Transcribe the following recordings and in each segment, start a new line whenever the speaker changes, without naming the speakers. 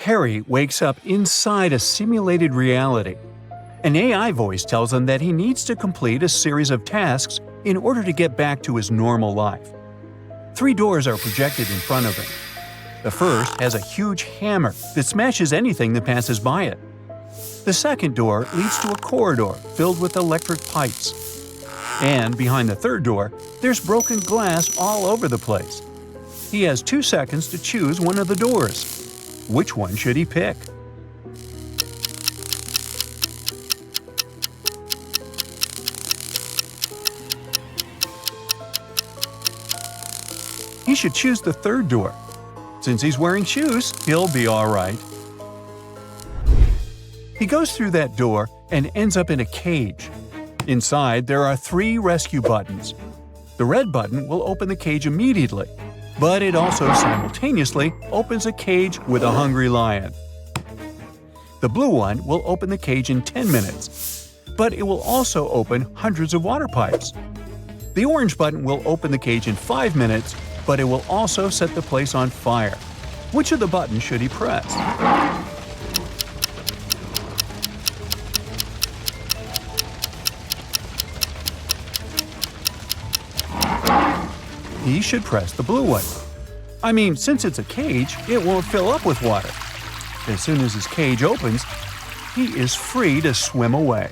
Harry wakes up inside a simulated reality. An AI voice tells him that he needs to complete a series of tasks in order to get back to his normal life. 3 doors are projected in front of him. The first has a huge hammer that smashes anything that passes by it. The second door leads to a corridor filled with electric pipes. And behind the third door, there's broken glass all over the place. He has 2 seconds to choose one of the doors. Which one should he pick? He should choose the third door. Since he's wearing shoes, he'll be all right. He goes through that door and ends up in a cage. Inside, there are 3 rescue buttons. The red button will open the cage immediately, but it also simultaneously opens a cage with a hungry lion. The blue one will open the cage in 10 minutes, but it will also open hundreds of water pipes. The orange button will open the cage in 5 minutes, but it will also set the place on fire. Which of the buttons should he press? He should press the blue one. I mean, since it's a cage, it won't fill up with water. As soon as his cage opens, he is free to swim away.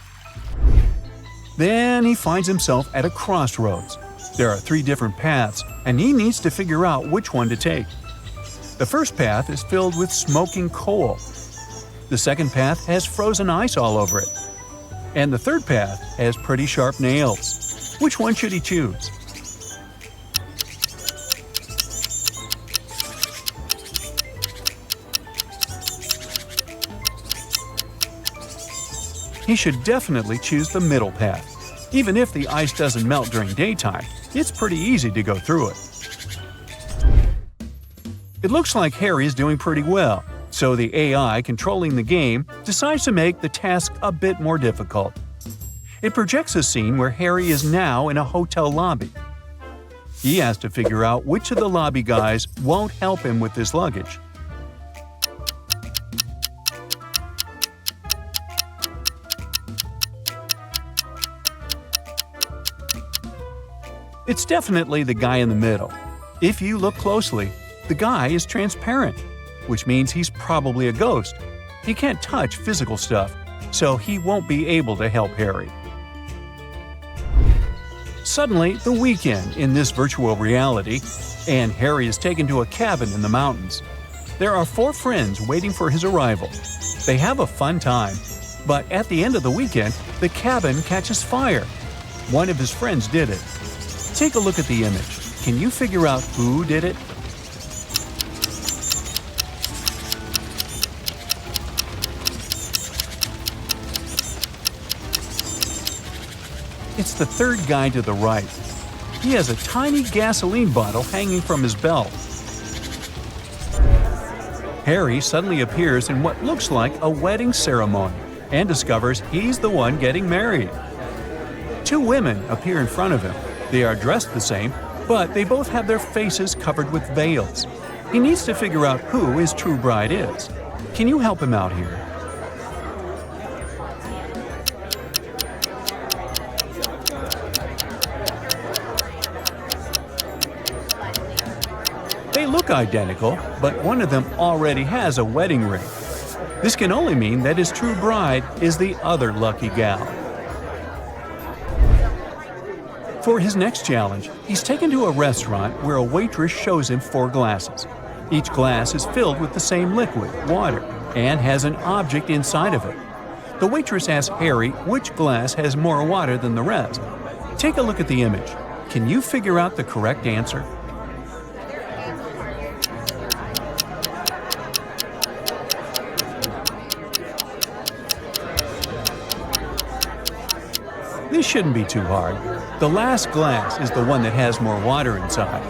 Then he finds himself at a crossroads. There are 3 different paths, and he needs to figure out which one to take. The first path is filled with smoking coal. The second path has frozen ice all over it. And the third path has pretty sharp nails. Which one should he choose? He should definitely choose the middle path. Even if the ice doesn't melt during daytime, it's pretty easy to go through it. It looks like Harry is doing pretty well, so the AI controlling the game decides to make the task a bit more difficult. It projects a scene where Harry is now in a hotel lobby. He has to figure out which of the lobby guys won't help him with his luggage. It's definitely the guy in the middle. If you look closely, the guy is transparent, which means he's probably a ghost. He can't touch physical stuff, so he won't be able to help Harry. Suddenly, the weekend in this virtual reality, and Harry is taken to a cabin in the mountains. There are 4 friends waiting for his arrival. They have a fun time, but at the end of the weekend, the cabin catches fire. One of his friends did it. Take a look at the image. Can you figure out who did it? It's the third guy to the right. He has a tiny gasoline bottle hanging from his belt. Harry suddenly appears in what looks like a wedding ceremony and discovers he's the one getting married. 2 women appear in front of him. They are dressed the same, but they both have their faces covered with veils. He needs to figure out who his true bride is. Can you help him out here? They look identical, but one of them already has a wedding ring. This can only mean that his true bride is the other lucky gal. For his next challenge, he's taken to a restaurant where a waitress shows him 4 glasses. Each glass is filled with the same liquid, water, and has an object inside of it. The waitress asks Harry which glass has more water than the rest. Take a look at the image. Can you figure out the correct answer? This shouldn't be too hard. The last glass is the one that has more water inside.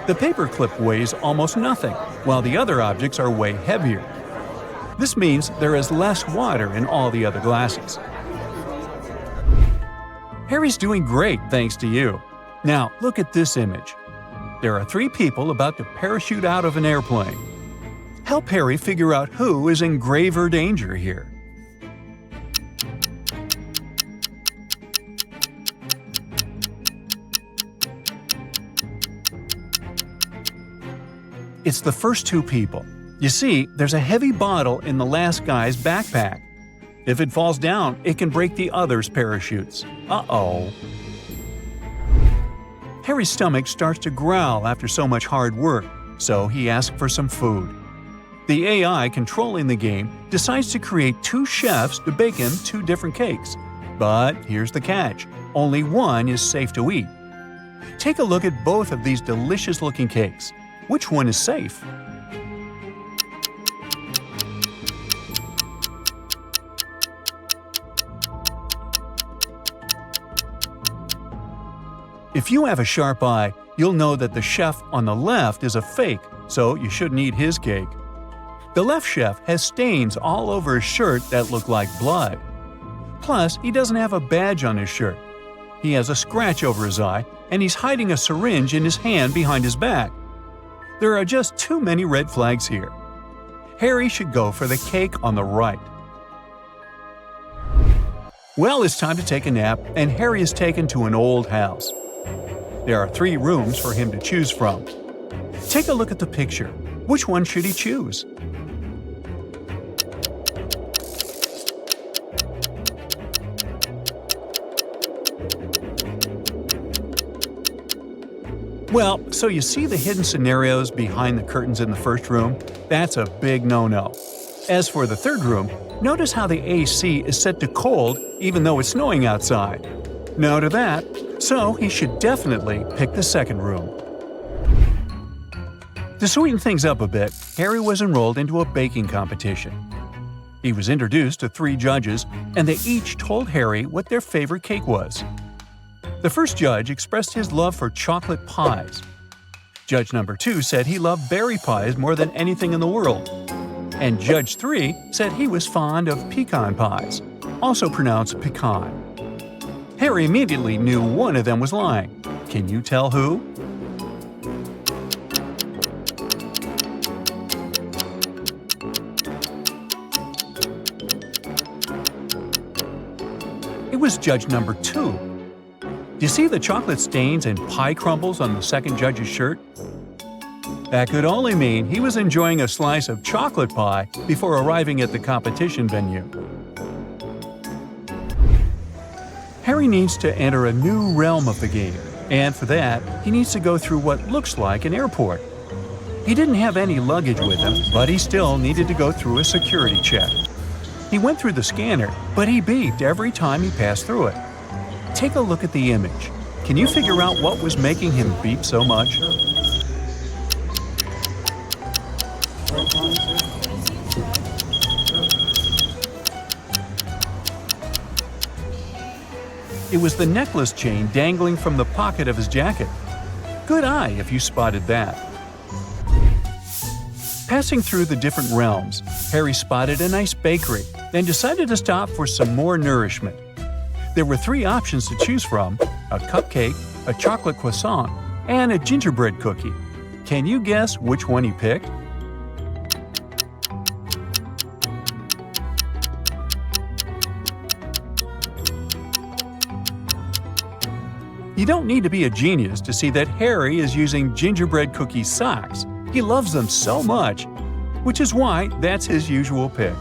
The paperclip weighs almost nothing, while the other objects are way heavier. This means there is less water in all the other glasses. Harry's doing great thanks to you. Now look at this image. There are 3 people about to parachute out of an airplane. Help Harry figure out who is in graver danger here. It's the first two people. You see, there's a heavy bottle in the last guy's backpack. If it falls down, it can break the other's parachutes. Uh-oh. Harry's stomach starts to growl after so much hard work, so he asks for some food. The AI controlling the game decides to create two chefs to bake him two different cakes. But here's the catch: only one is safe to eat. Take a look at both of these delicious-looking cakes. Which one is safe? If you have a sharp eye, you'll know that the chef on the left is a fake, so you shouldn't eat his cake. The left chef has stains all over his shirt that look like blood. Plus, he doesn't have a badge on his shirt. He has a scratch over his eye, and he's hiding a syringe in his hand behind his back. There are just too many red flags here. Harry should go for the cake on the right. Well, it's time to take a nap, and Harry is taken to an old house. There are 3 rooms for him to choose from. Take a look at the picture. Which one should he choose? Well, so you see the hidden scenarios behind the curtains in the first room? That's a big no-no. As for the third room, notice how the AC is set to cold even though it's snowing outside. No to that, so he should definitely pick the second room. To sweeten things up a bit, Harry was enrolled into a baking competition. He was introduced to 3 judges, and they each told Harry what their favorite cake was. The first judge expressed his love for chocolate pies. Judge number 2 said he loved berry pies more than anything in the world. And Judge 3 said he was fond of pecan pies, also pronounced pecan. Harry immediately knew one of them was lying. Can you tell who? It was judge number 2. Do you see the chocolate stains and pie crumbles on the second judge's shirt? That could only mean he was enjoying a slice of chocolate pie before arriving at the competition venue. Harry needs to enter a new realm of the game, and for that, he needs to go through what looks like an airport. He didn't have any luggage with him, but he still needed to go through a security check. He went through the scanner, but he beeped every time he passed through it. Take a look at the image. Can you figure out what was making him beep so much? It was the necklace chain dangling from the pocket of his jacket. Good eye if you spotted that. Passing through the different realms, Harry spotted a nice bakery, then decided to stop for some more nourishment. There were 3 options to choose from: a cupcake, a chocolate croissant, and a gingerbread cookie. Can you guess which one he picked? You don't need to be a genius to see that Harry is using gingerbread cookie socks. He loves them so much, which is why that's his usual pick.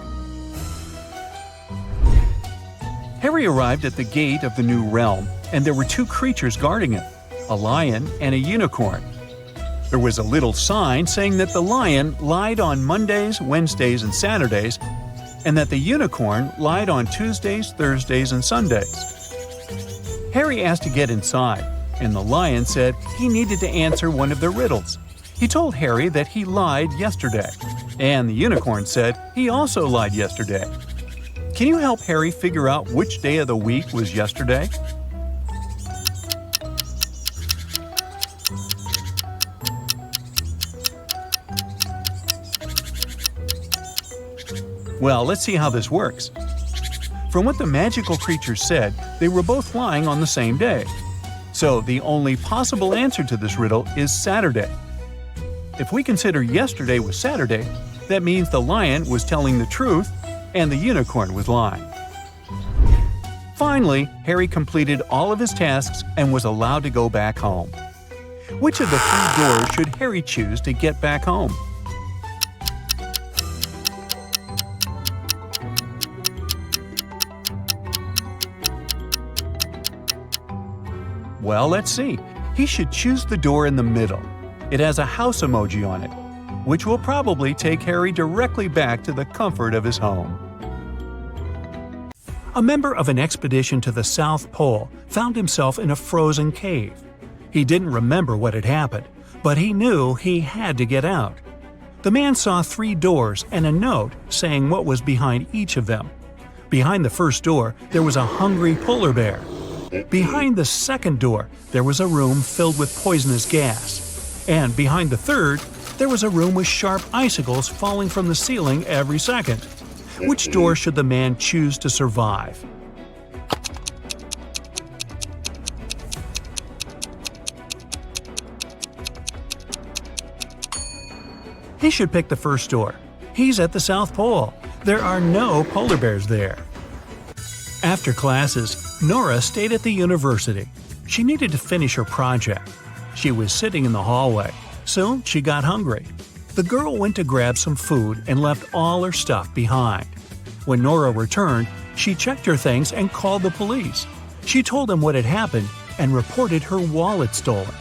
Harry arrived at the gate of the new realm, and there were 2 creatures guarding him, a lion and a unicorn. There was a little sign saying that the lion lied on Mondays, Wednesdays, and Saturdays, and that the unicorn lied on Tuesdays, Thursdays, and Sundays. Harry asked to get inside, and the lion said he needed to answer one of the riddles. He told Harry that he lied yesterday, and the unicorn said he also lied yesterday. Can you help Harry figure out which day of the week was yesterday? Well, let's see how this works. From what the magical creature said, they were both lying on the same day. So the only possible answer to this riddle is Saturday. If we consider yesterday was Saturday, That means the lion was telling the truth and the unicorn was lying. Finally, Harry completed all of his tasks and was allowed to go back home. Which of the 3 doors should Harry choose to get back home? Well, let's see. He should choose the door in the middle. It has a house emoji on it, which will probably take Harry directly back to the comfort of his home. A member of an expedition to the South Pole found himself in a frozen cave. He didn't remember what had happened, but he knew he had to get out. The man saw 3 doors and a note saying what was behind each of them. Behind the first door, there was a hungry polar bear. Behind the second door, there was a room filled with poisonous gas. And behind the third, there was a room with sharp icicles falling from the ceiling every second. Which door should the man choose to survive? He should pick the first door. He's at the South Pole. There are no polar bears there. After classes, Nora stayed at the university. She needed to finish her project. She was sitting in the hallway. Soon, she got hungry. The girl went to grab some food and left all her stuff behind. When Nora returned, she checked her things and called the police. She told them what had happened and reported her wallet stolen.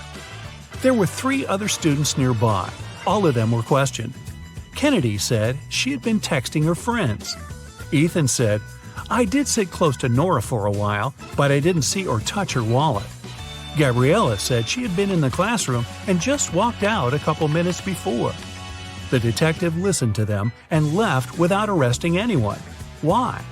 There were 3 other students nearby. All of them were questioned. Kennedy said she had been texting her friends. Ethan said, "I did sit close to Nora for a while, but I didn't see or touch her wallet." Gabriella said she had been in the classroom and just walked out a couple minutes before. The detective listened to them and left without arresting anyone. Why?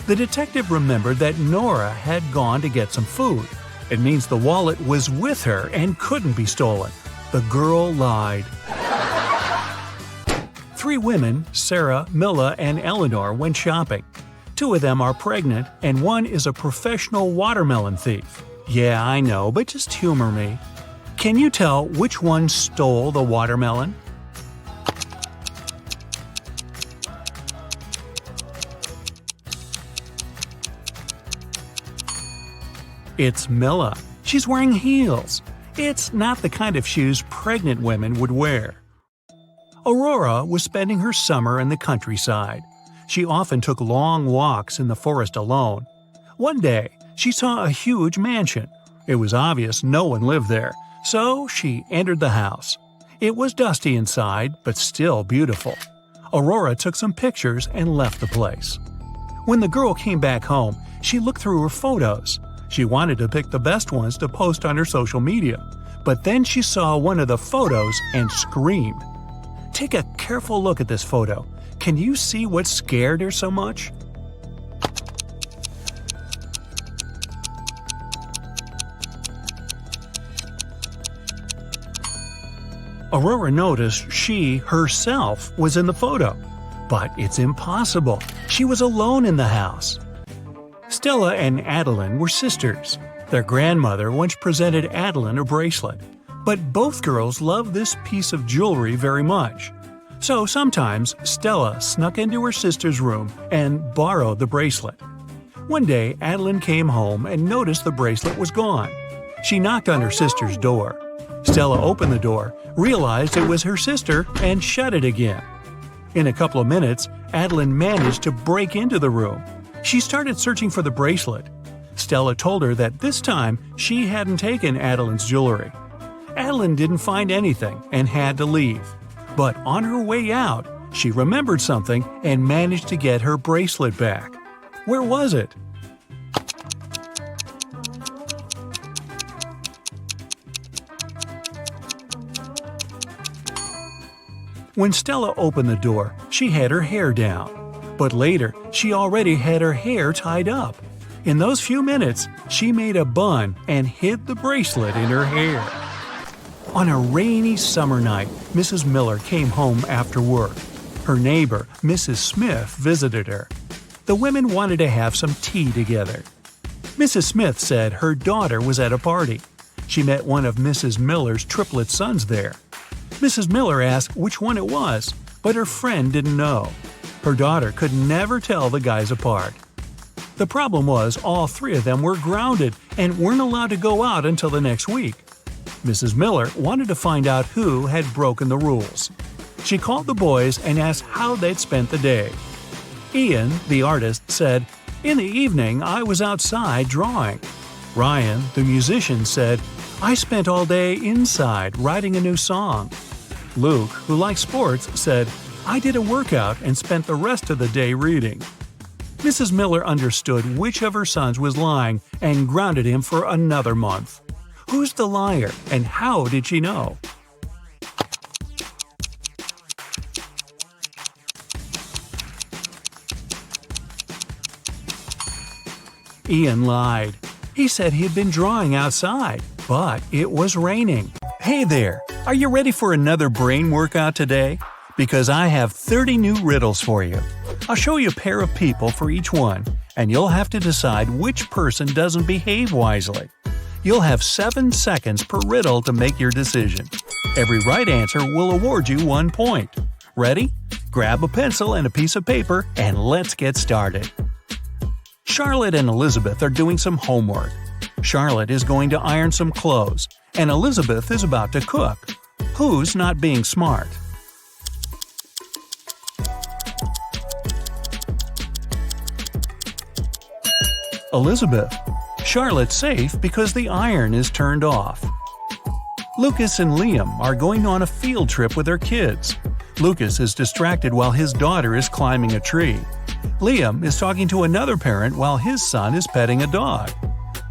The detective remembered that Nora had gone to get some food. It means the wallet was with her and couldn't be stolen. The girl lied. 3 women, Sarah, Milla, and Eleanor, went shopping. 2 of them are pregnant, and 1 is a professional watermelon thief. Yeah, I know, but just humor me. Can you tell which one stole the watermelon? It's Milla. She's wearing heels. It's not the kind of shoes pregnant women would wear. Aurora was spending her summer in the countryside. She often took long walks in the forest alone. One day, she saw a huge mansion. It was obvious no one lived there, so she entered the house. It was dusty inside, but still beautiful. Aurora took some pictures and left the place. When the girl came back home, she looked through her photos. She wanted to pick the best ones to post on her social media, but then she saw one of the photos and screamed. Take a careful look at this photo. Can you see what scared her so much? Aurora noticed she, herself, was in the photo. But it's impossible. She was alone in the house. Stella and Adeline were sisters. Their grandmother once presented Adeline a bracelet. But both girls loved this piece of jewelry very much. So sometimes Stella snuck into her sister's room and borrowed the bracelet. One day, Adeline came home and noticed the bracelet was gone. She knocked on her sister's door. Stella opened the door, realized it was her sister, and shut it again. In a couple of minutes, Adeline managed to break into the room. She started searching for the bracelet. Stella told her that this time she hadn't taken Adeline's jewelry. Adeline didn't find anything and had to leave. But on her way out, she remembered something and managed to get her bracelet back. Where was it? When Stella opened the door, she had her hair down. But later, she already had her hair tied up. In those few minutes, she made a bun and hid the bracelet in her hair. On a rainy summer night, Mrs. Miller came home after work. Her neighbor, Mrs. Smith, visited her. The women wanted to have some tea together. Mrs. Smith said her daughter was at a party. She met one of Mrs. Miller's triplet sons there. Mrs. Miller asked which one it was, but her friend didn't know. Her daughter could never tell the guys apart. The problem was all three of them were grounded and weren't allowed to go out until the next week. Mrs. Miller wanted to find out who had broken the rules. She called the boys and asked how they'd spent the day. Ian, the artist, said, "In the evening, I was outside drawing." Ryan, the musician, said, "I spent all day inside writing a new song." Luke, who likes sports, said, "I did a workout and spent the rest of the day reading." Mrs. Miller understood which of her sons was lying and grounded him for another month. Who's the liar, and how did she know? Ian lied. He said he had been drawing outside, but it was raining. Hey there, are you ready for another brain workout today? Because I have 30 new riddles for you. I'll show you a pair of people for each one, and you'll have to decide which person doesn't behave wisely. You'll have 7 seconds per riddle to make your decision. Every right answer will award you 1 point. Ready? Grab a pencil and a piece of paper, and let's get started. Charlotte and Elizabeth are doing some homework. Charlotte is going to iron some clothes, and Elizabeth is about to cook. Who's not being smart? Elizabeth. Charlotte's safe because the iron is turned off. Lucas and Liam are going on a field trip with their kids. Lucas is distracted while his daughter is climbing a tree. Liam is talking to another parent while his son is petting a dog.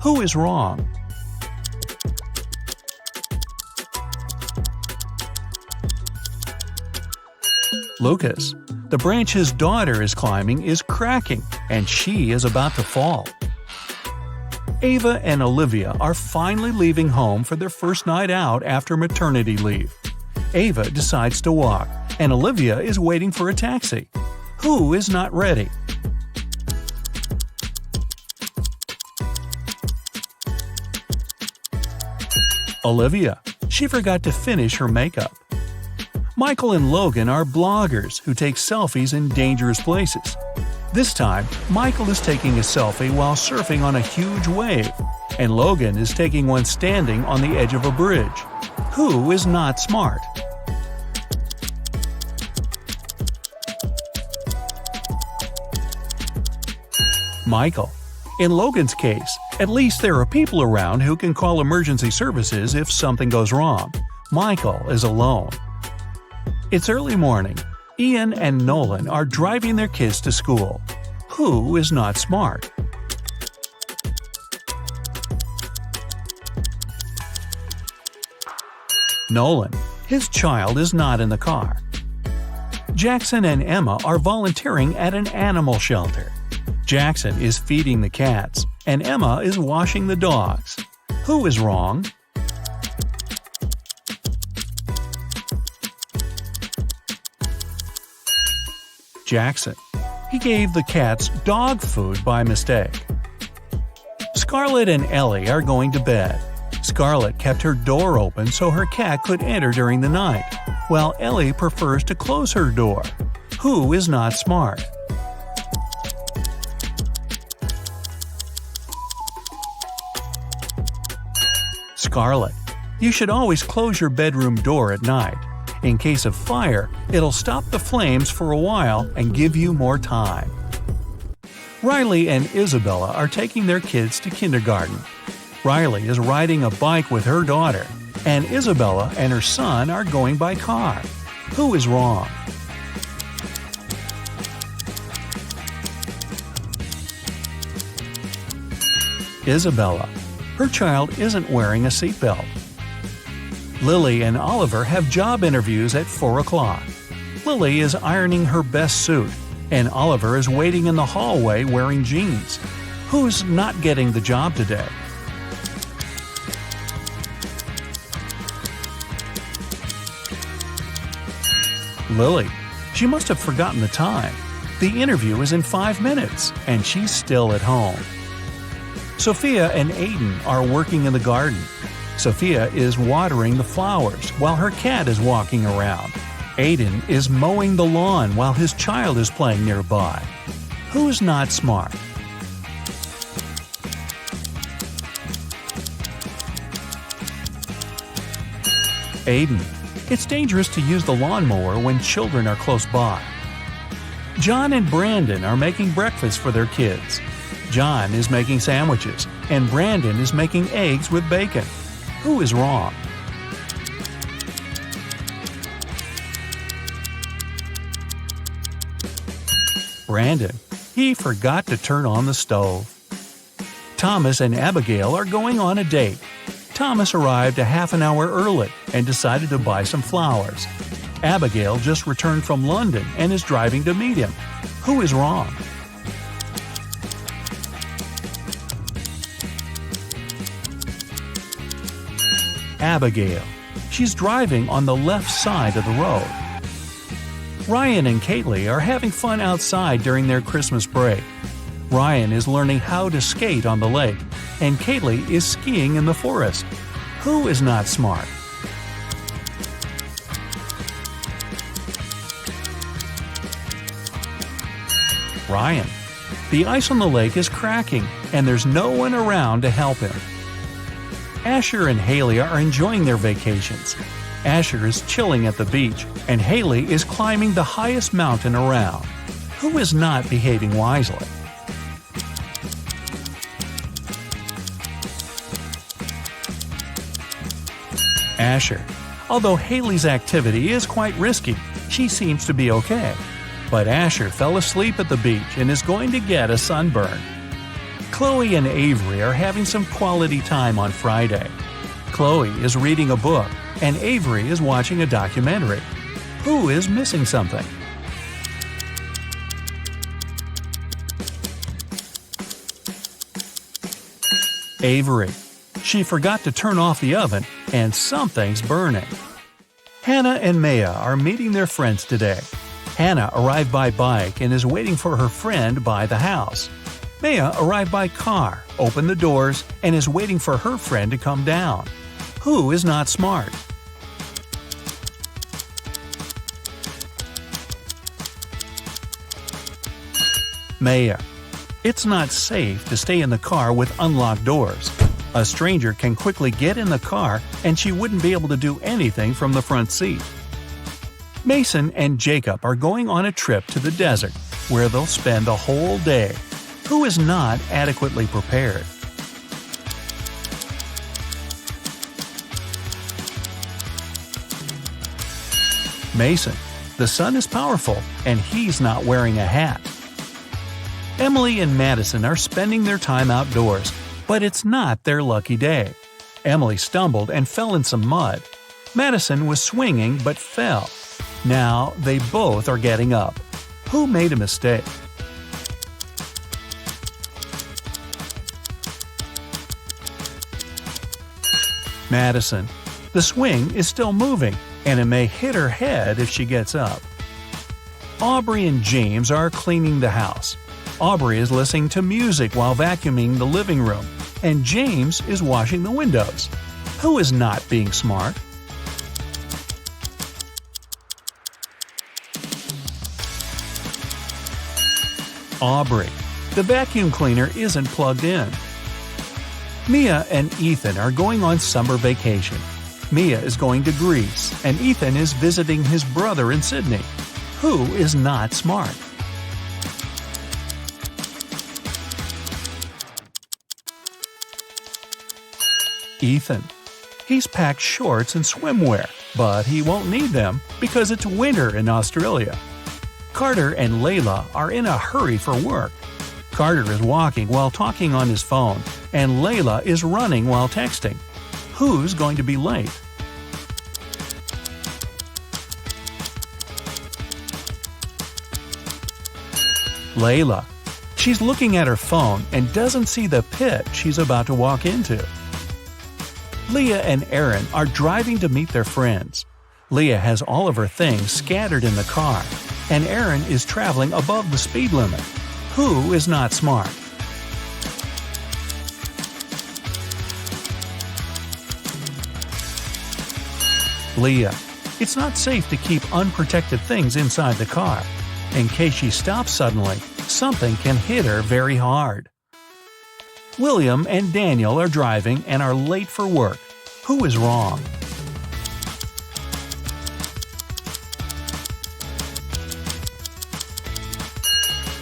Who is wrong? Lucas. The branch his daughter is climbing is cracking, and she is about to fall. Ava and Olivia are finally leaving home for their first night out after maternity leave. Ava decides to walk, and Olivia is waiting for a taxi. Who is not ready? Olivia. She forgot to finish her makeup. Michael and Logan are bloggers who take selfies in dangerous places. This time, Michael is taking a selfie while surfing on a huge wave, and Logan is taking one standing on the edge of a bridge. Who is not smart? Michael. In Logan's case, at least there are people around who can call emergency services if something goes wrong. Michael is alone. It's early morning. Ian and Nolan are driving their kids to school. Who is not smart? Nolan. His child is not in the car. Jackson and Emma are volunteering at an animal shelter. Jackson is feeding the cats, and Emma is washing the dogs. Who is wrong? Jackson. He gave the cats dog food by mistake. Scarlett and Ellie are going to bed. Scarlett kept her door open so her cat could enter during the night, while Ellie prefers to close her door. Who is not smart? Scarlett. You should always close your bedroom door at night. In case of fire, it'll stop the flames for a while and give you more time. Riley and Isabella are taking their kids to kindergarten. Riley is riding a bike with her daughter, and Isabella and her son are going by car. Who is wrong? Isabella. Her child isn't wearing a seatbelt. Lily and Oliver have job interviews at 4 o'clock. Lily is ironing her best suit, and Oliver is waiting in the hallway wearing jeans. Who's not getting the job today? Lily. She must have forgotten the time. The interview is in 5 minutes, and she's still at home. Sophia and Aiden are working in the garden. Sophia is watering the flowers while her cat is walking around. Aiden is mowing the lawn while his child is playing nearby. Who's not smart? Aiden. It's dangerous to use the lawnmower when children are close by. John and Brandon are making breakfast for their kids. John is making sandwiches, and Brandon is making eggs with bacon. Who is wrong? Brandon. He forgot to turn on the stove. Thomas and Abigail are going on a date. Thomas arrived a half an hour early and decided to buy some flowers. Abigail just returned from London and is driving to meet him. Who is wrong? Abigail. She's driving on the left side of the road. Ryan and Kaylee are having fun outside during their Christmas break. Ryan is learning how to skate on the lake, and Kaylee is skiing in the forest. Who is not smart? Ryan. The ice on the lake is cracking, and there's no one around to help him. Asher and Haley are enjoying their vacations. Asher is chilling at the beach, and Haley is climbing the highest mountain around. Who is not behaving wisely? Asher. Although Haley's activity is quite risky, she seems to be okay. But Asher fell asleep at the beach and is going to get a sunburn. Chloe and Avery are having some quality time on Friday. Chloe is reading a book, and Avery is watching a documentary. Who is missing something? Avery. She forgot to turn off the oven, and something's burning. Hannah and Maya are meeting their friends today. Hannah arrived by bike and is waiting for her friend by the house. Maya arrived by car, opened the doors, and is waiting for her friend to come down. Who is not smart? Maya. It's not safe to stay in the car with unlocked doors. A stranger can quickly get in the car and she wouldn't be able to do anything from the front seat. Mason and Jacob are going on a trip to the desert, where they'll spend the whole day. Who is not adequately prepared? Mason. The sun is powerful, and he's not wearing a hat. Emily and Madison are spending their time outdoors, but it's not their lucky day. Emily stumbled and fell in some mud. Madison was swinging but fell. Now they both are getting up. Who made a mistake? Madison. The swing is still moving, and it may hit her head if she gets up. Aubrey and James are cleaning the house. Aubrey is listening to music while vacuuming the living room, and James is washing the windows. Who is not being smart? Aubrey. The vacuum cleaner isn't plugged in. Mia and Ethan are going on summer vacation. Mia is going to Greece, and Ethan is visiting his brother in Sydney. Who is not smart? Ethan. He's packed shorts and swimwear, but he won't need them because it's winter in Australia. Carter and Layla are in a hurry for work. Carter is walking while talking on his phone, and Layla is running while texting. Who's going to be late? Layla. She's looking at her phone and doesn't see the pit she's about to walk into. Leah and Aaron are driving to meet their friends. Leah has all of her things scattered in the car, and Aaron is traveling above the speed limit. Who is not smart? Leah. It's not safe to keep unprotected things inside the car. In case she stops suddenly, something can hit her very hard. William and Daniel are driving and are late for work. Who is wrong?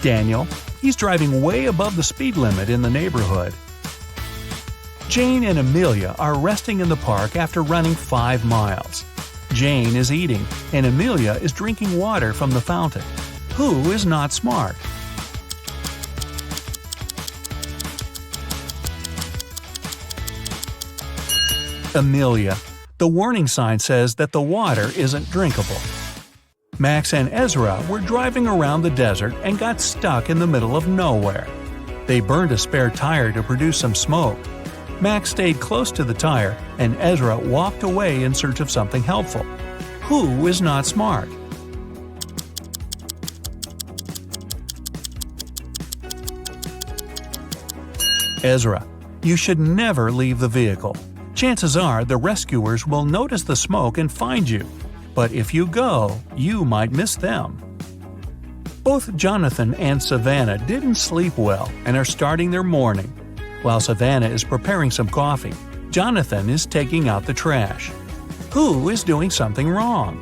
Daniel. He's driving way above the speed limit in the neighborhood. Jane and Amelia are resting in the park after running 5 miles. Jane is eating, and Amelia is drinking water from the fountain. Who is not smart? Amelia. The warning sign says that the water isn't drinkable. Max and Ezra were driving around the desert and got stuck in the middle of nowhere. They burned a spare tire to produce some smoke. Max stayed close to the tire, and Ezra walked away in search of something helpful. Who is not smart? Ezra. You should never leave the vehicle. Chances are the rescuers will notice the smoke and find you. But if you go, you might miss them. Both Jonathan and Savannah didn't sleep well and are starting their morning. While Savannah is preparing some coffee, Jonathan is taking out the trash. Who is doing something wrong?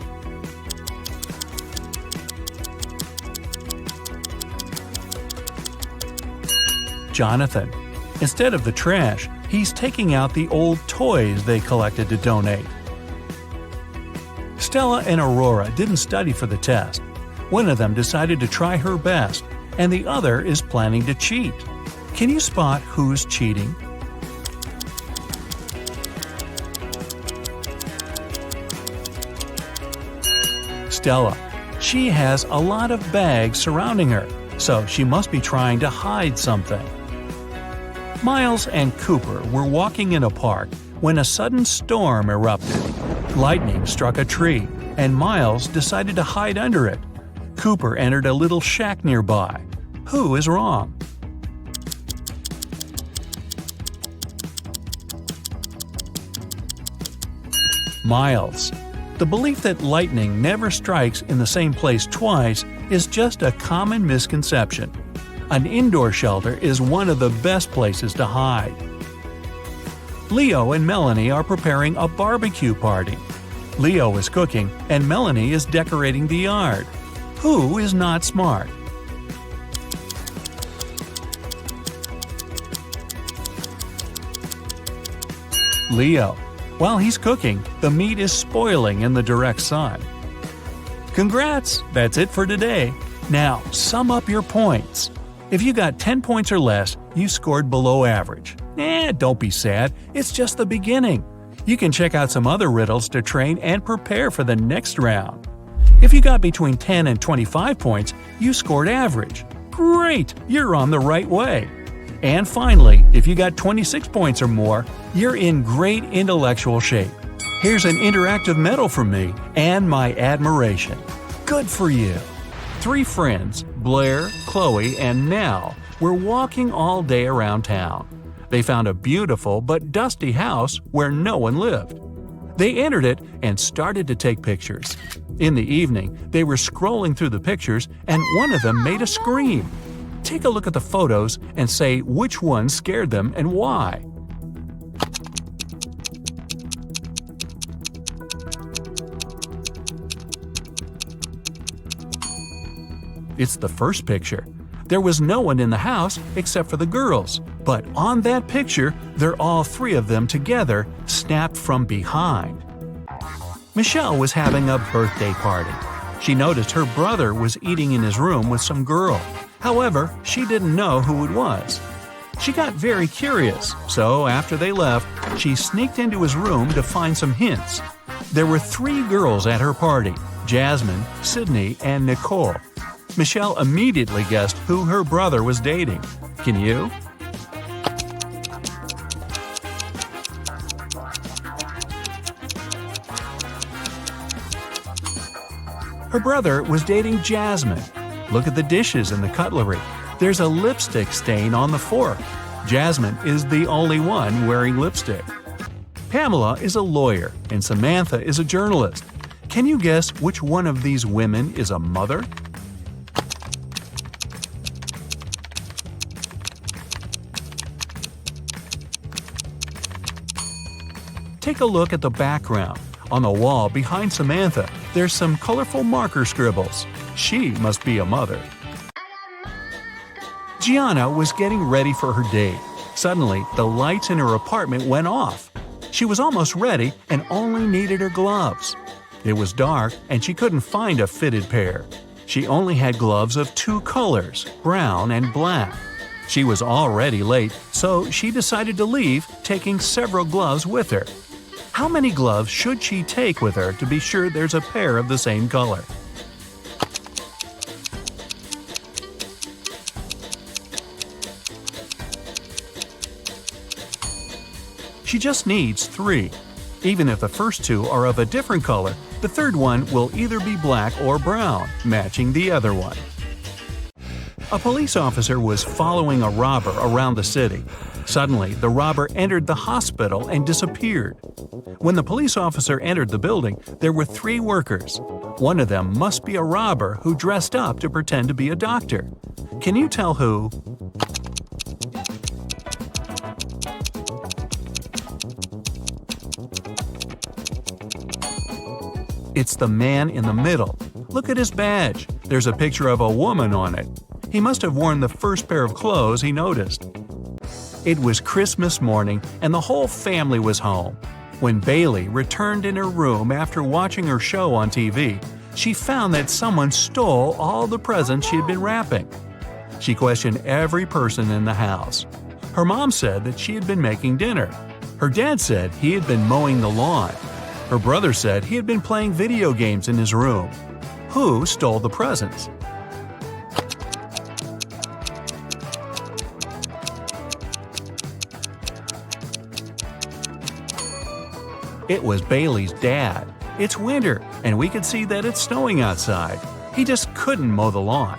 Jonathan. Instead of the trash, he's taking out the old toys they collected to donate. Stella and Aurora didn't study for the test. One of them decided to try her best, and the other is planning to cheat. Can you spot who's cheating? Stella. She has a lot of bags surrounding her, so she must be trying to hide something. Miles and Cooper were walking in a park when a sudden storm erupted. Lightning struck a tree, and Miles decided to hide under it. Cooper entered a little shack nearby. Who is wrong? Miles. The belief that lightning never strikes in the same place twice is just a common misconception. An indoor shelter is one of the best places to hide. Leo and Melanie are preparing a barbecue party. Leo is cooking, and Melanie is decorating the yard. Who is not smart? Leo. While he's cooking, the meat is spoiling in the direct sun. Congrats! That's it for today. Now, sum up your points. If you got 10 points or less, you scored below average. Don't be sad, it's just the beginning. You can check out some other riddles to train and prepare for the next round. If you got between 10 and 25 points, you scored average. Great, you're on the right way. And finally, if you got 26 points or more, you're in great intellectual shape. Here's an interactive medal from me and my admiration. Good for you. 3 friends, Blair, Chloe, and Nell, were walking all day around town. They found a beautiful but dusty house where no one lived. They entered it and started to take pictures. In the evening, they were scrolling through the pictures and one of them made a scream. Take a look at the photos and say which one scared them and why. It's the first picture. There was no one in the house except for the girls, but on that picture, they're all 3 of them together, snapped from behind. Michelle was having a birthday party. She noticed her brother was eating in his room with some girl. However, she didn't know who it was. She got very curious, so after they left, she sneaked into his room to find some hints. There were 3 girls at her party: Jasmine, Sydney, and Nicole. Michelle immediately guessed who her brother was dating. Can you? Her brother was dating Jasmine. Look at the dishes and the cutlery. There's a lipstick stain on the fork. Jasmine is the only one wearing lipstick. Pamela is a lawyer and Samantha is a journalist. Can you guess which one of these women is a mother? Take a look at the background. On the wall behind Samantha, there's some colorful marker scribbles. She must be a mother. Gianna was getting ready for her date. Suddenly, the lights in her apartment went off. She was almost ready and only needed her gloves. It was dark and she couldn't find a fitted pair. She only had gloves of two colors, brown and black. She was already late, so she decided to leave, taking several gloves with her. How many gloves should she take with her to be sure there's a pair of the same color? She just needs 3. Even if the first 2 are of a different color, the third one will either be black or brown, matching the other one. A police officer was following a robber around the city. Suddenly, the robber entered the hospital and disappeared. When the police officer entered the building, there were 3 workers. One of them must be a robber who dressed up to pretend to be a doctor. Can you tell who? It's the man in the middle. Look at his badge. There's a picture of a woman on it. He must have worn the first pair of clothes he noticed. It was Christmas morning and the whole family was home. When Bailey returned in her room after watching her show on TV, she found that someone stole all the presents she had been wrapping. She questioned every person in the house. Her mom said that she had been making dinner. Her dad said he had been mowing the lawn. Her brother said he had been playing video games in his room. Who stole the presents? It was Bailey's dad. It's winter, and we could see that it's snowing outside. He just couldn't mow the lawn.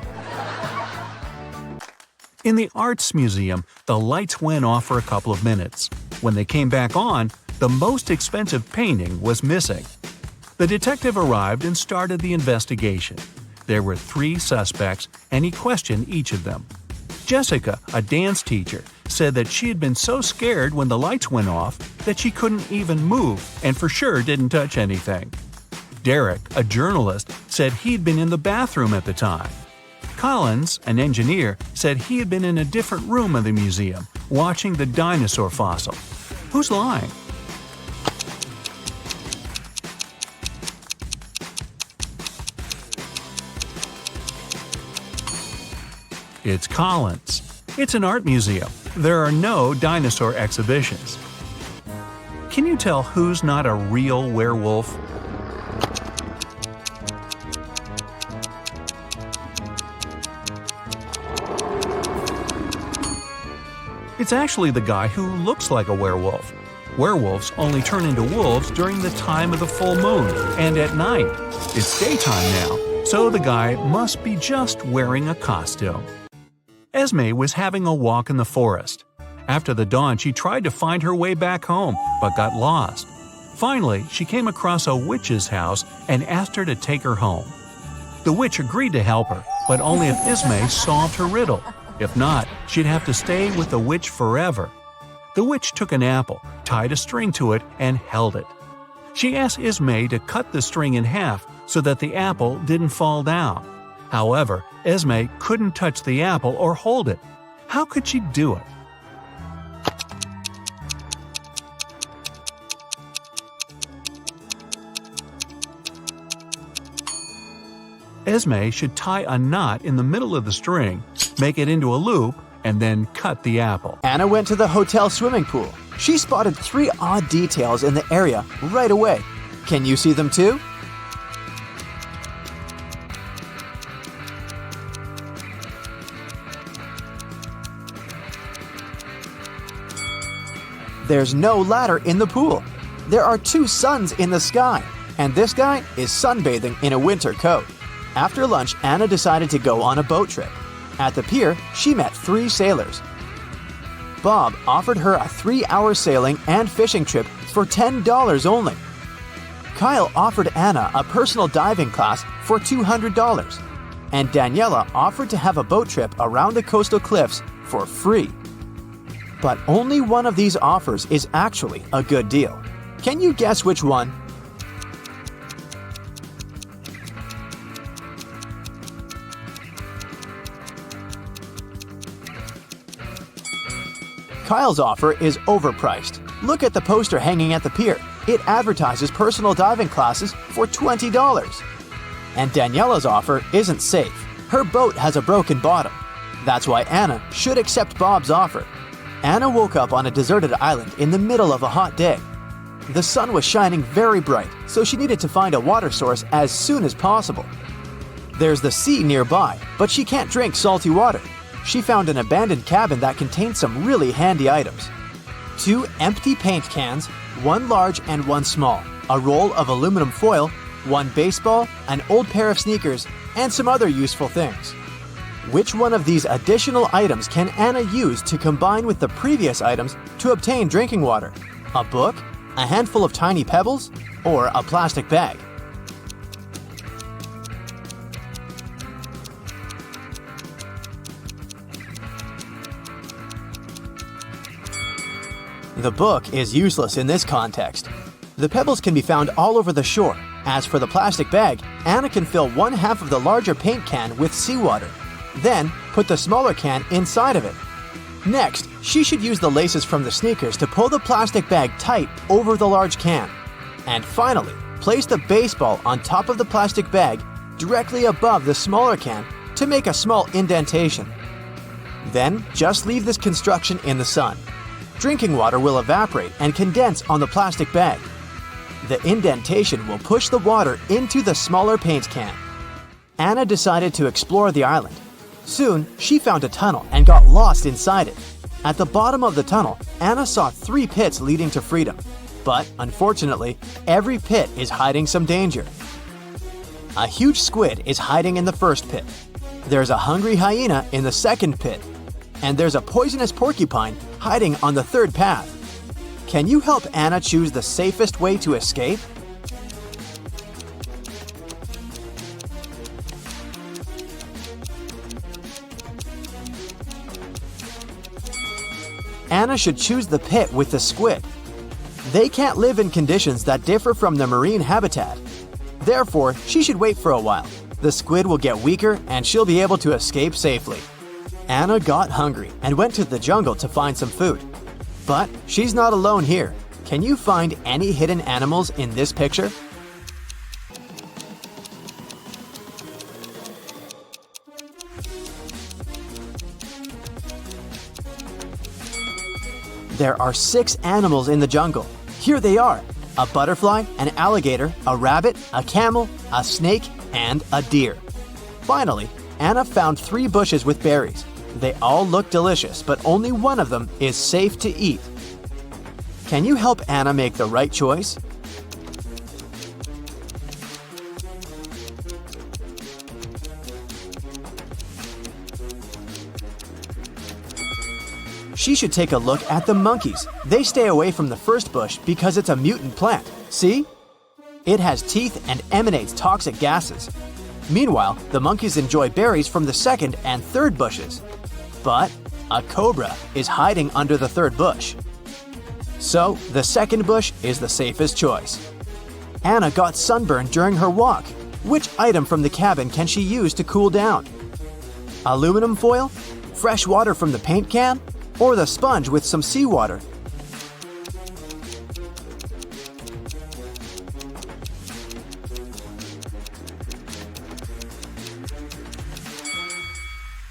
In the Arts Museum, the lights went off for a couple of minutes. When they came back on, the most expensive painting was missing. The detective arrived and started the investigation. There were 3 suspects, and he questioned each of them. Jessica, a dance teacher, said that she had been so scared when the lights went off that she couldn't even move and for sure didn't touch anything. Derek, a journalist, said he'd been in the bathroom at the time. Collins, an engineer, said he had been in a different room of the museum, watching the dinosaur fossil. Who's lying? It's Collins. It's an art museum. There are no dinosaur exhibitions. Can you tell who's not a real werewolf? It's actually the guy who looks like a werewolf. Werewolves only turn into wolves during the time of the full moon and at night. It's daytime now, so the guy must be just wearing a costume. Esme was having a walk in the forest. After the dawn, she tried to find her way back home, but got lost. Finally, she came across a witch's house and asked her to take her home. The witch agreed to help her, but only if Esme solved her riddle. If not, she'd have to stay with the witch forever. The witch took an apple, tied a string to it, and held it. She asked Esme to cut the string in half so that the apple didn't fall down. However, Esme couldn't touch the apple or hold it. How could she do it? Esme should tie a knot in the middle of the string, make it into a loop, and then cut the apple.
Anna went to the hotel swimming pool. She spotted 3 odd details in the area right away. Can you see them too? There's no ladder in the pool. There are 2 suns in the sky, and this guy is sunbathing in a winter coat. After lunch, Anna decided to go on a boat trip. At the pier, she met 3 sailors. Bob offered her a 3-hour sailing and fishing trip for $10 only. Kyle offered Anna a personal diving class for $200. And Daniela offered to have a boat trip around the coastal cliffs for free. But only one of these offers is actually a good deal. Can you guess which one? Kyle's offer is overpriced. Look at the poster hanging at the pier. It advertises personal diving classes for $20. And Daniela's offer isn't safe. Her boat has a broken bottom. That's why Anna should accept Bob's offer. Anna woke up on a deserted island in the middle of a hot day. The sun was shining very bright, so she needed to find a water source as soon as possible. There's the sea nearby, but she can't drink salty water. She found an abandoned cabin that contained some really handy items. 2 empty paint cans, 1 large and 1 small, a roll of aluminum foil, 1 baseball, an old pair of sneakers, and some other useful things. Which one of these additional items can Anna use to combine with the previous items to obtain drinking water? A book, a handful of tiny pebbles, or a plastic bag? The book is useless in this context. The pebbles can be found all over the shore. As for the plastic bag, Anna can fill 1/2 of the larger paint can with seawater. Then, put the smaller can inside of it. Next, she should use the laces from the sneakers to pull the plastic bag tight over the large can. And finally, place the baseball on top of the plastic bag directly above the smaller can to make a small indentation. Then, just leave this construction in the sun. Drinking water will evaporate and condense on the plastic bag. The indentation will push the water into the smaller paint can. Anna decided to explore the island. Soon, she found a tunnel and got lost inside it. At the bottom of the tunnel, Anna saw 3 pits leading to freedom. But, unfortunately, every pit is hiding some danger. A huge squid is hiding in the first pit. There's a hungry hyena in the second pit. And there's a poisonous porcupine hiding on the third path. Can you help Anna choose the safest way to escape? Anna should choose the pit with the squid. They can't live in conditions that differ from the marine habitat. Therefore, she should wait for a while. The squid will get weaker and she'll be able to escape safely. Anna got hungry and went to the jungle to find some food. But she's not alone here. Can you find any hidden animals in this picture? There are 6 animals in the jungle. Here they are: a butterfly, an alligator, a rabbit, a camel, a snake, and a deer. Finally, Anna found 3 bushes with berries. They all look delicious, but only one of them is safe to eat. Can you help Anna make the right choice? She should take a look at the monkeys. They stay away from the first bush because it's a mutant plant. See? It has teeth and emanates toxic gases. Meanwhile, the monkeys enjoy berries from the second and third bushes. But a cobra is hiding under the third bush. So, the second bush is the safest choice. Anna got sunburned during her walk. Which item from the cabin can she use to cool down? Aluminum foil? Fresh water from the paint can? Or the sponge with some seawater?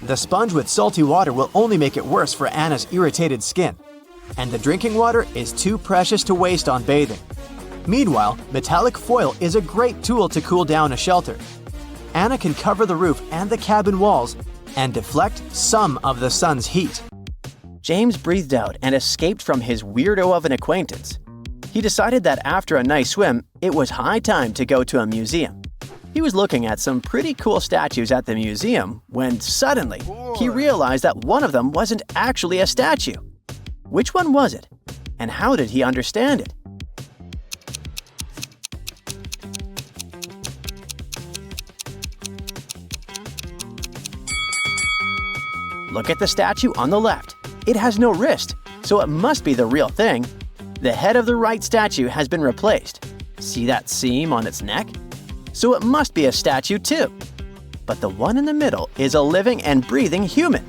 The sponge with salty water will only make it worse for Anna's irritated skin. And the drinking water is too precious to waste on bathing. Meanwhile, metallic foil is a great tool to cool down a shelter. Anna can cover the roof and the cabin walls and deflect some of the sun's heat. James breathed out and escaped from his weirdo of an acquaintance. He decided that after a nice swim, it was high time to go to a museum. He was looking at some pretty cool statues at the museum when suddenly he realized that one of them wasn't actually a statue. Which one was it? And how did he understand it? Look at the statue on the left. It has no wrist, so it must be the real thing. The head of the right statue has been replaced. See that seam on its neck? So it must be a statue too. But the one in the middle is a living and breathing human.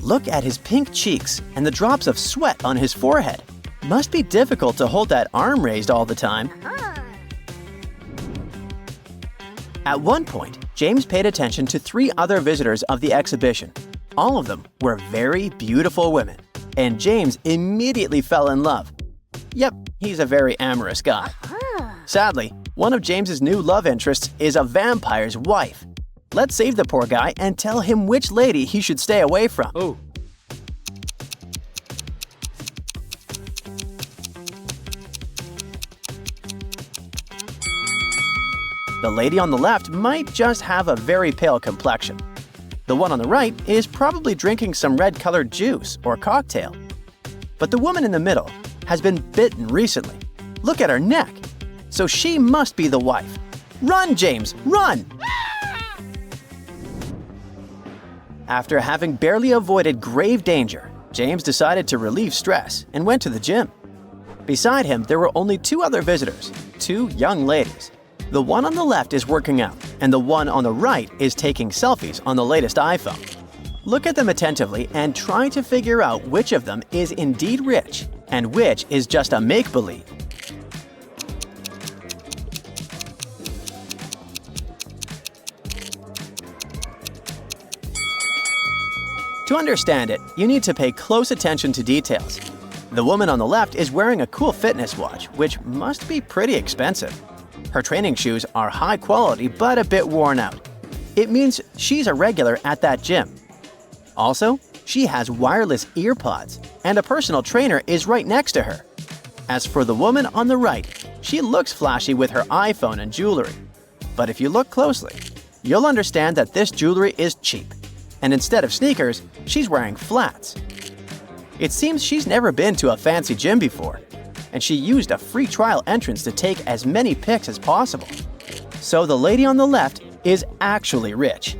Look at his pink cheeks and the drops of sweat on his forehead. Must be difficult to hold that arm raised all the time. At one point, James paid attention to 3 other visitors of the exhibition. All of them were very beautiful women, and James immediately fell in love. Yep, he's a very amorous guy. Sadly, one of James's new love interests is a vampire's wife. Let's save the poor guy and tell him which lady he should stay away from.
Oh.
The lady on the left might just have a very pale complexion. The one on the right is probably drinking some red-colored juice or cocktail. But the woman in the middle has been bitten recently. Look at her neck. So she must be the wife. Run, James, run! After having barely avoided grave danger, James decided to relieve stress and went to the gym. Beside him, there were only 2 other visitors, 2 young ladies. The one on the left is working out, and the one on the right is taking selfies on the latest iPhone. Look at them attentively and try to figure out which of them is indeed rich and which is just a make-believe. To understand it, you need to pay close attention to details. The woman on the left is wearing a cool fitness watch, which must be pretty expensive. Her training shoes are high quality but a bit worn out. It means she's a regular at that gym. Also, she has wireless ear pods, and a personal trainer is right next to her. As for the woman on the right, she looks flashy with her iPhone and jewelry. But if you look closely, you'll understand that this jewelry is cheap. And instead of sneakers, she's wearing flats. It seems she's never been to a fancy gym before, and she used a free trial entrance to take as many pics as possible. So the lady on the left is actually rich.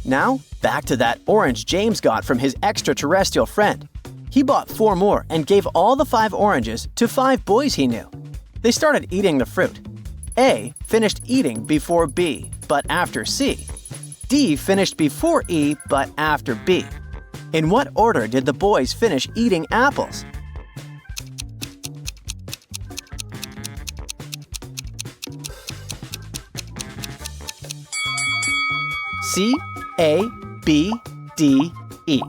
Now, back to that orange James got from his extraterrestrial friend. He bought 4 more and gave all the 5 oranges to 5 boys he knew. They started eating the fruit. A finished eating before B, but after C. D finished before E, but after B. In what order did the boys finish eating apples? C, A, B, D, E.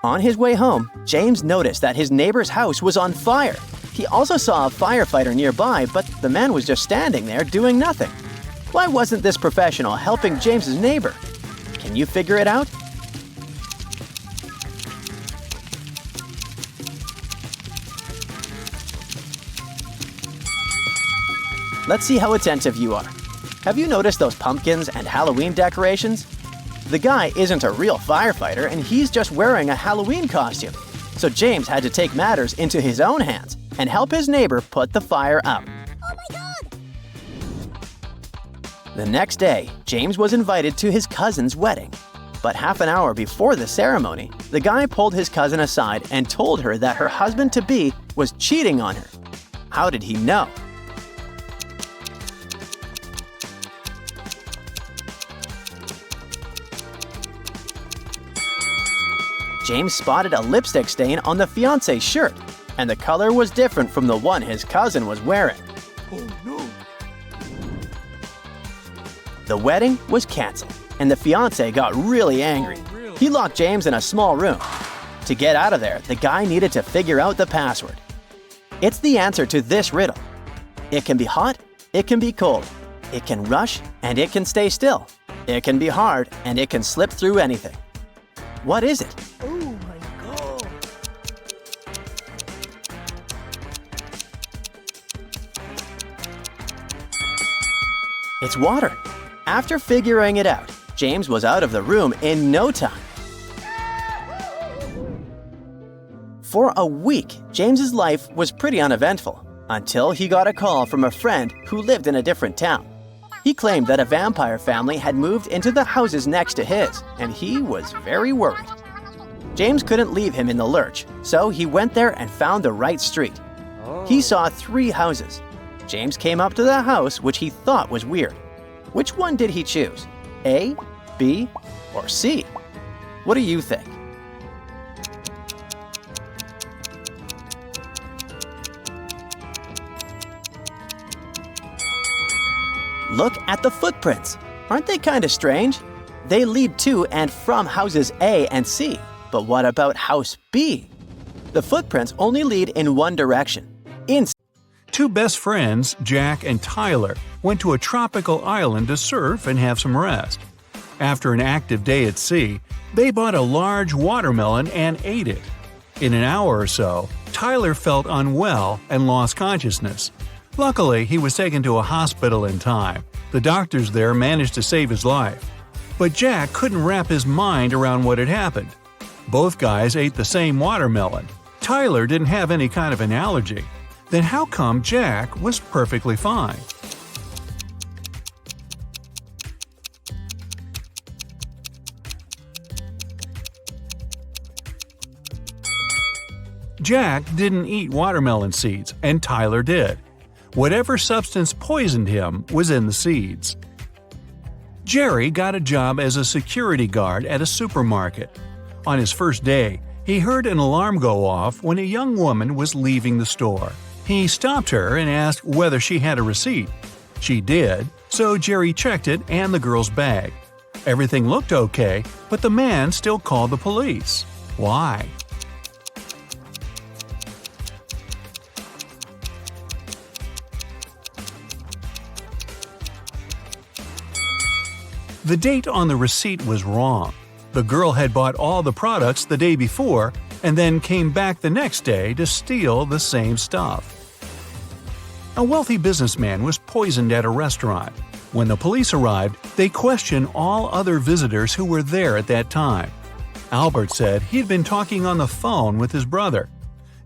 On his way home, James noticed that his neighbor's house was on fire. He also saw a firefighter nearby, but the man was just standing there doing nothing. Why wasn't this professional helping James's neighbor? Can you figure it out? Let's see how attentive you are. Have you noticed those pumpkins and Halloween decorations? The guy isn't a real firefighter and he's just wearing a Halloween costume. So James had to take matters into his own hands and help his neighbor put the fire out.
Oh my God!
The next day, James was invited to his cousin's wedding. But half an hour before the ceremony, the guy pulled his cousin aside and told her that her husband-to-be was cheating on her. How did he know? James spotted a lipstick stain on the fiancé's shirt, and the color was different from the one his cousin was wearing.
Oh no.
The wedding was canceled, and the fiancé got really angry. He locked James in a small room. To get out of there, the guy needed to figure out the password. It's the answer to this riddle. It can be hot, it can be cold. It can rush, and it can stay still. It can be hard, and it can slip through anything. What is it?
Oh my God!
It's water. After figuring it out, James was out of the room in no time. For a week, James's life was pretty uneventful until he got a call from a friend who lived in a different town. He claimed that a vampire family had moved into the houses next to his, and he was very worried. James couldn't leave him in the lurch, so he went there and found the right street. He saw 3 houses. James came up to the house which he thought was weird. Which one did he choose? A, B, or C? What do you think? Look at the footprints. Aren't they kind of strange? They lead to and from houses A and C. But what about house B? The footprints only lead in one direction.
Two best friends, Jack and Tyler, went to a tropical island to surf and have some rest. After an active day at sea, they bought a large watermelon and ate it. In an hour or so, Tyler felt unwell and lost consciousness. Luckily, he was taken to a hospital in time. The doctors there managed to save his life. But Jack couldn't wrap his mind around what had happened. Both guys ate the same watermelon. Tyler didn't have any kind of an allergy. Then how come Jack was perfectly fine? Jack didn't eat watermelon seeds, and Tyler did. Whatever substance poisoned him was in the seeds. Jerry got a job as a security guard at a supermarket. On his first day, he heard an alarm go off when a young woman was leaving the store. He stopped her and asked whether she had a receipt. She did, so Jerry checked it and the girl's bag. Everything looked okay, but the man still called the police. Why? The date on the receipt was wrong. The girl had bought all the products the day before and then came back the next day to steal the same stuff. A wealthy businessman was poisoned at a restaurant. When the police arrived, they questioned all other visitors who were there at that time. Albert said he had been talking on the phone with his brother.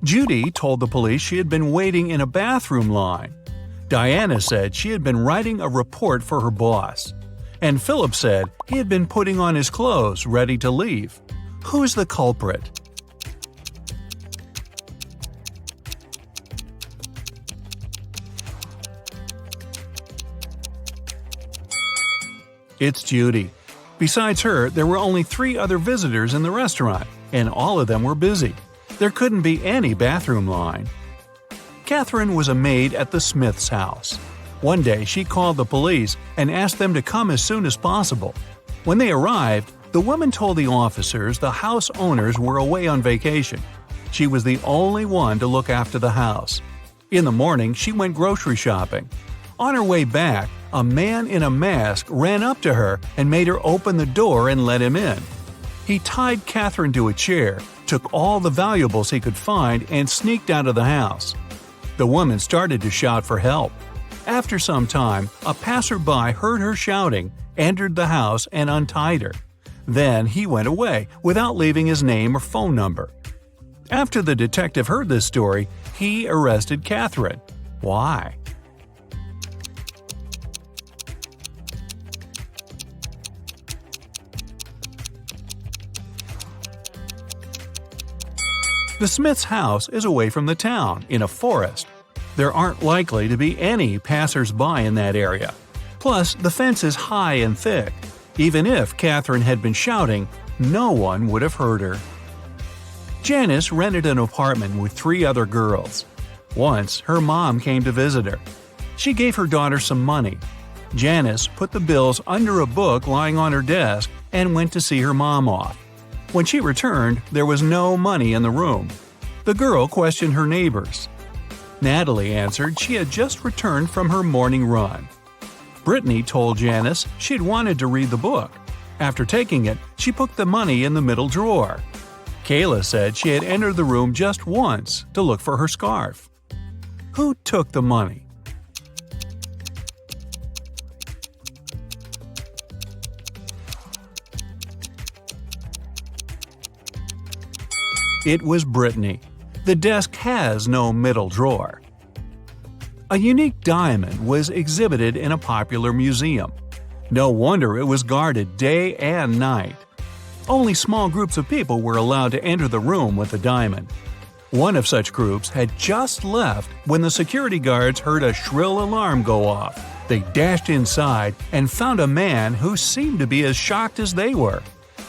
Judy told the police she had been waiting in a bathroom line. Diana said she had been writing a report for her boss. And Philip said he had been putting on his clothes ready to leave. Who's the culprit? It's Judy. Besides her, there were only 3 other visitors in the restaurant, and all of them were busy. There couldn't be any bathroom line. Catherine was a maid at the Smith's house. One day, she called the police and asked them to come as soon as possible. When they arrived, the woman told the officers the house owners were away on vacation. She was the only one to look after the house. In the morning, she went grocery shopping. On her way back, a man in a mask ran up to her and made her open the door and let him in. He tied Catherine to a chair, took all the valuables he could find, and sneaked out of the house. The woman started to shout for help. After some time, a passerby heard her shouting, entered the house, and untied her. Then he went away without leaving his name or phone number. After the detective heard this story, he arrested Catherine. Why? The Smith's house is away from the town, in a forest. There aren't likely to be any passers-by in that area. Plus, the fence is high and thick. Even if Catherine had been shouting, no one would have heard her. Janice rented an apartment with 3 other girls. Once, her mom came to visit her. She gave her daughter some money. Janice put the bills under a book lying on her desk and went to see her mom off. When she returned, there was no money in the room. The girl questioned her neighbors. Natalie answered she had just returned from her morning run. Brittany told Janice she'd wanted to read the book. After taking it, she put the money in the middle drawer. Kayla said she had entered the room just once to look for her scarf. Who took the money? It was Brittany. The desk has no middle drawer. A unique diamond was exhibited in a popular museum. No wonder it was guarded day and night. Only small groups of people were allowed to enter the room with the diamond. One of such groups had just left when the security guards heard a shrill alarm go off. They dashed inside and found a man who seemed to be as shocked as they were.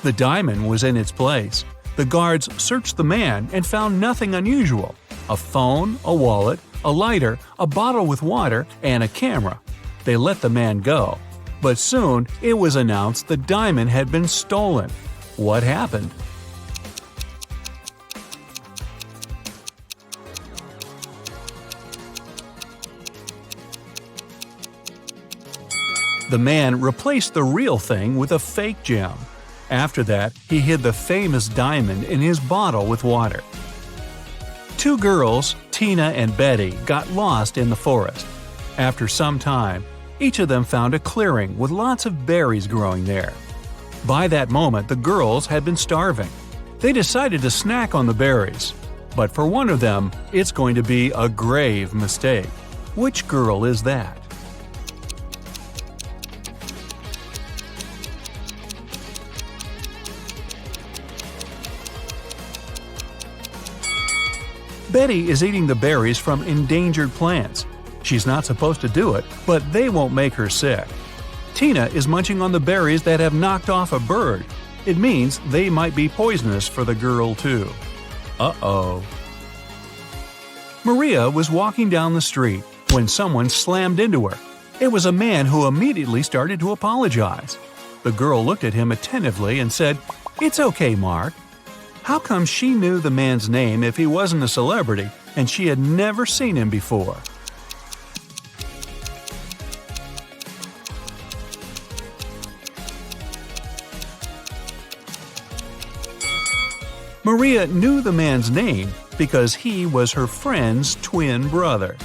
The diamond was in its place. The guards searched the man and found nothing unusual: a phone, a wallet, a lighter, a bottle with water, and a camera. They let the man go. But soon it was announced the diamond had been stolen. What happened? The man replaced the real thing with a fake gem. After that, he hid the famous diamond in his bottle with water. Two girls, Tina and Betty, got lost in the forest. After some time, each of them found a clearing with lots of berries growing there. By that moment, the girls had been starving. They decided to snack on the berries. But for one of them, it's going to be a grave mistake. Which girl is that? Betty is eating the berries from endangered plants. She's not supposed to do it, but they won't make her sick. Tina is munching on the berries that have knocked off a bird. It means they might be poisonous for the girl too. Uh-oh. Maria was walking down the street when someone slammed into her. It was a man who immediately started to apologize. The girl looked at him attentively and said, "It's okay, Mark." How come she knew the man's name if he wasn't a celebrity and she had never seen him before? Maria knew the man's name because he was her friend's twin brother.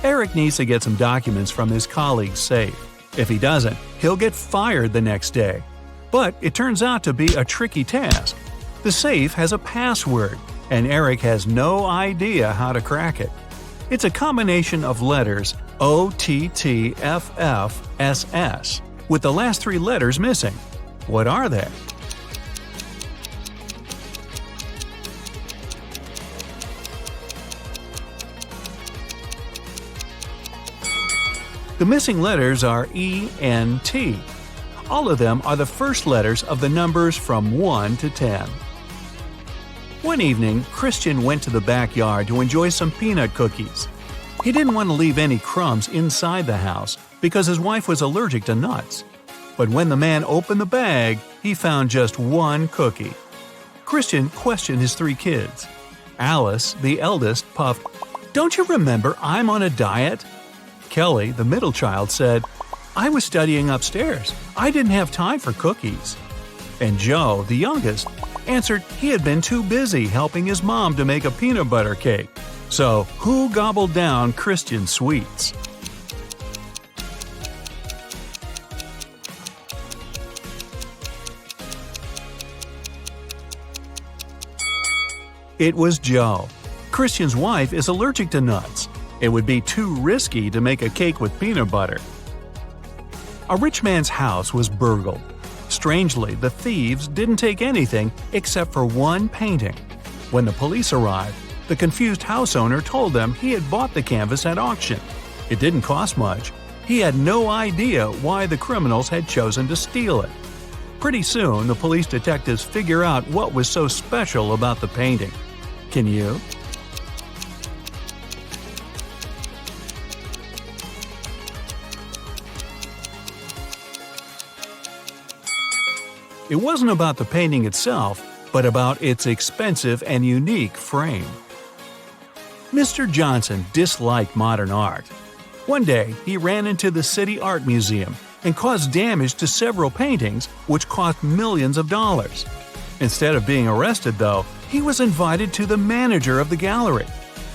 Eric needs to get some documents from his colleague's safe. If he doesn't, he'll get fired the next day. But it turns out to be a tricky task. The safe has a password, and Eric has no idea how to crack it. It's a combination of letters OTTFFSS, with the last three letters missing. What are they? The missing letters are E and T. All of them are the first letters of the numbers from 1 to 10. One evening, Christian went to the backyard to enjoy some peanut cookies. He didn't want to leave any crumbs inside the house because his wife was allergic to nuts. But when the man opened the bag, he found just one cookie. Christian questioned his three kids. Alice, the eldest, puffed, "Don't you remember I'm on a diet?" Kelly, the middle child, said, "I was studying upstairs. I didn't have time for cookies." And Joe, the youngest, answered he had been too busy helping his mom to make a peanut butter cake. So, who gobbled down Christian's sweets? It was Joe. Christian's wife is allergic to nuts. It would be too risky to make a cake with peanut butter. A rich man's house was burgled. Strangely, the thieves didn't take anything except for one painting. When the police arrived, the confused house owner told them he had bought the canvas at auction. It didn't cost much. He had no idea why the criminals had chosen to steal it. Pretty soon, the police detectives figure out what was so special about the painting. Can you? It wasn't about the painting itself, but about its expensive and unique frame. Mr. Johnson disliked modern art. One day, he ran into the City Art Museum and caused damage to several paintings, which cost millions of dollars. Instead of being arrested, though, he was invited to the manager of the gallery.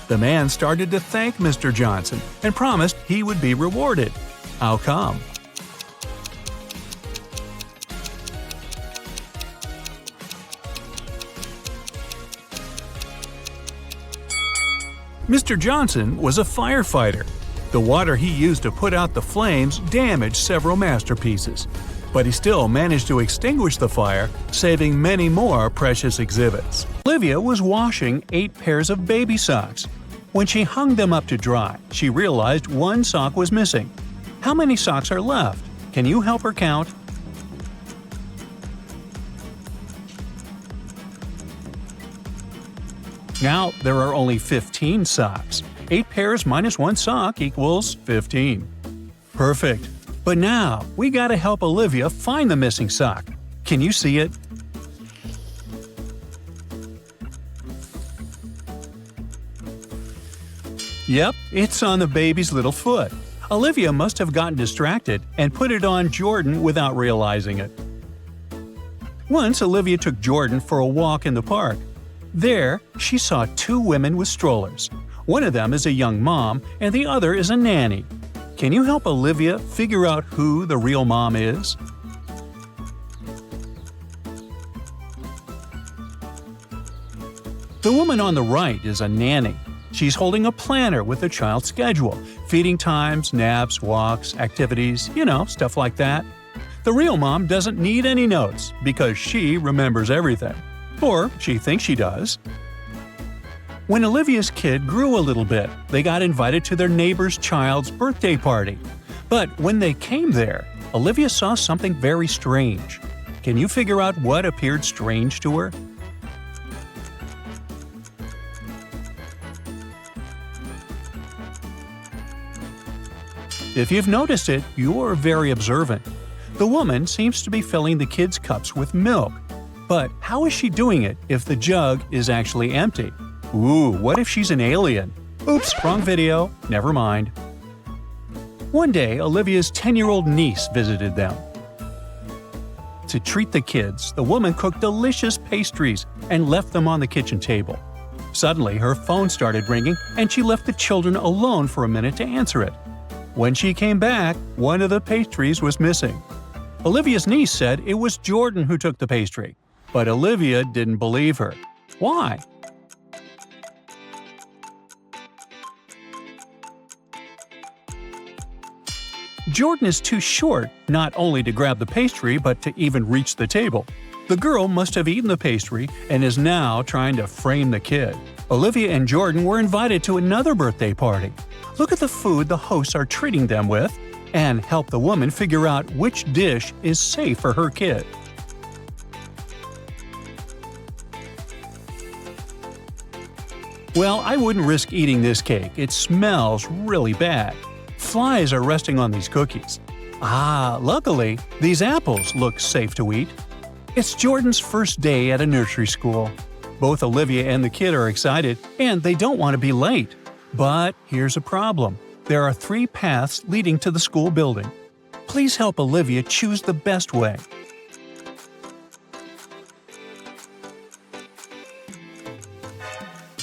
The man started to thank Mr. Johnson and promised he would be rewarded. How come? Mr. Johnson was a firefighter. The water he used to put out the flames damaged several masterpieces, but he still managed to extinguish the fire, saving many more precious exhibits. Olivia was washing 8 pairs of baby socks. When she hung them up to dry, she realized one sock was missing. How many socks are left? Can you help her count? Now, there are only 15 socks. 8 pairs minus 1 sock equals 15. Perfect. But now, we gotta help Olivia find the missing sock. Can you see it? Yep, it's on the baby's little foot. Olivia must have gotten distracted and put it on Jordan without realizing it. Once, Olivia took Jordan for a walk in the park. There, she saw 2 women with strollers. One of them is a young mom, and the other is a nanny. Can you help Olivia figure out who the real mom is? The woman on the right is a nanny. She's holding a planner with the child's schedule, feeding times, naps, walks, activities, stuff like that. The real mom doesn't need any notes because she remembers everything. Or she thinks she does. When Olivia's kid grew a little bit, they got invited to their neighbor's child's birthday party. But when they came there, Olivia saw something very strange. Can you figure out what appeared strange to her? If you've noticed it, you're very observant. The woman seems to be filling the kids' cups with milk. But how is she doing it if the jug is actually empty? Ooh, what if she's an alien? Oops, wrong video. Never mind. One day, Olivia's 10-year-old niece visited them. To treat the kids, the woman cooked delicious pastries and left them on the kitchen table. Suddenly, her phone started ringing and she left the children alone for a minute to answer it. When she came back, one of the pastries was missing. Olivia's niece said it was Jordan who took the pastry. But Olivia didn't believe her. Why? Jordan is too short not only to grab the pastry but to even reach the table. The girl must have eaten the pastry and is now trying to frame the kid. Olivia and Jordan were invited to another birthday party. Look at the food the hosts are treating them with and help the woman figure out which dish is safe for her kid. Well, I wouldn't risk eating this cake. It smells really bad. Flies are resting on these cookies. Luckily, these apples look safe to eat. It's Jordan's first day at a nursery school. Both Olivia and the kid are excited, and they don't want to be late. But here's a problem. There are 3 paths leading to the school building. Please help Olivia choose the best way.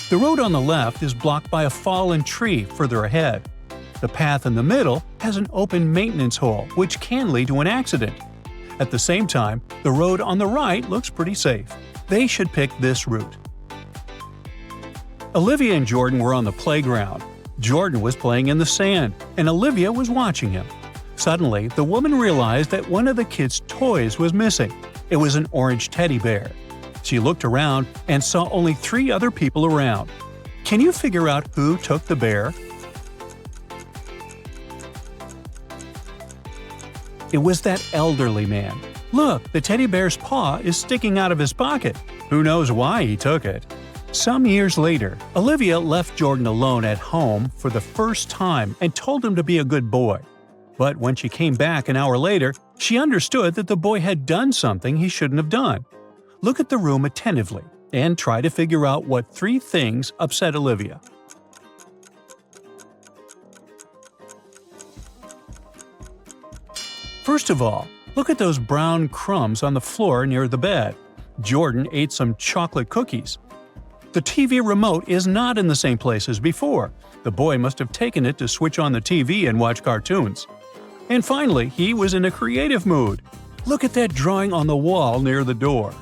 The road on the left is blocked by a fallen tree further ahead. The path in the middle has an open maintenance hole, which can lead to an accident. At the same time, the road on the right looks pretty safe. They should pick this route. Olivia and Jordan were on the playground. Jordan was playing in the sand, and Olivia was watching him. Suddenly, the woman realized that one of the kids' toys was missing. It was an orange teddy bear. She looked around and saw only 3 other people around. Can you figure out who took the bear? It was that elderly man. Look, the teddy bear's paw is sticking out of his pocket. Who knows why he took it? Some years later, Olivia left Jordan alone at home for the first time and told him to be a good boy. But when she came back an hour later, she understood that the boy had done something he shouldn't have done. Look at the room attentively and try to figure out what 3 things upset Olivia. First of all, look at those brown crumbs on the floor near the bed. Jordan ate some chocolate cookies. The TV remote is not in the same place as before. The boy must have taken it to switch on the TV and watch cartoons. And finally, he was in a creative mood. Look at that drawing on the wall near the door.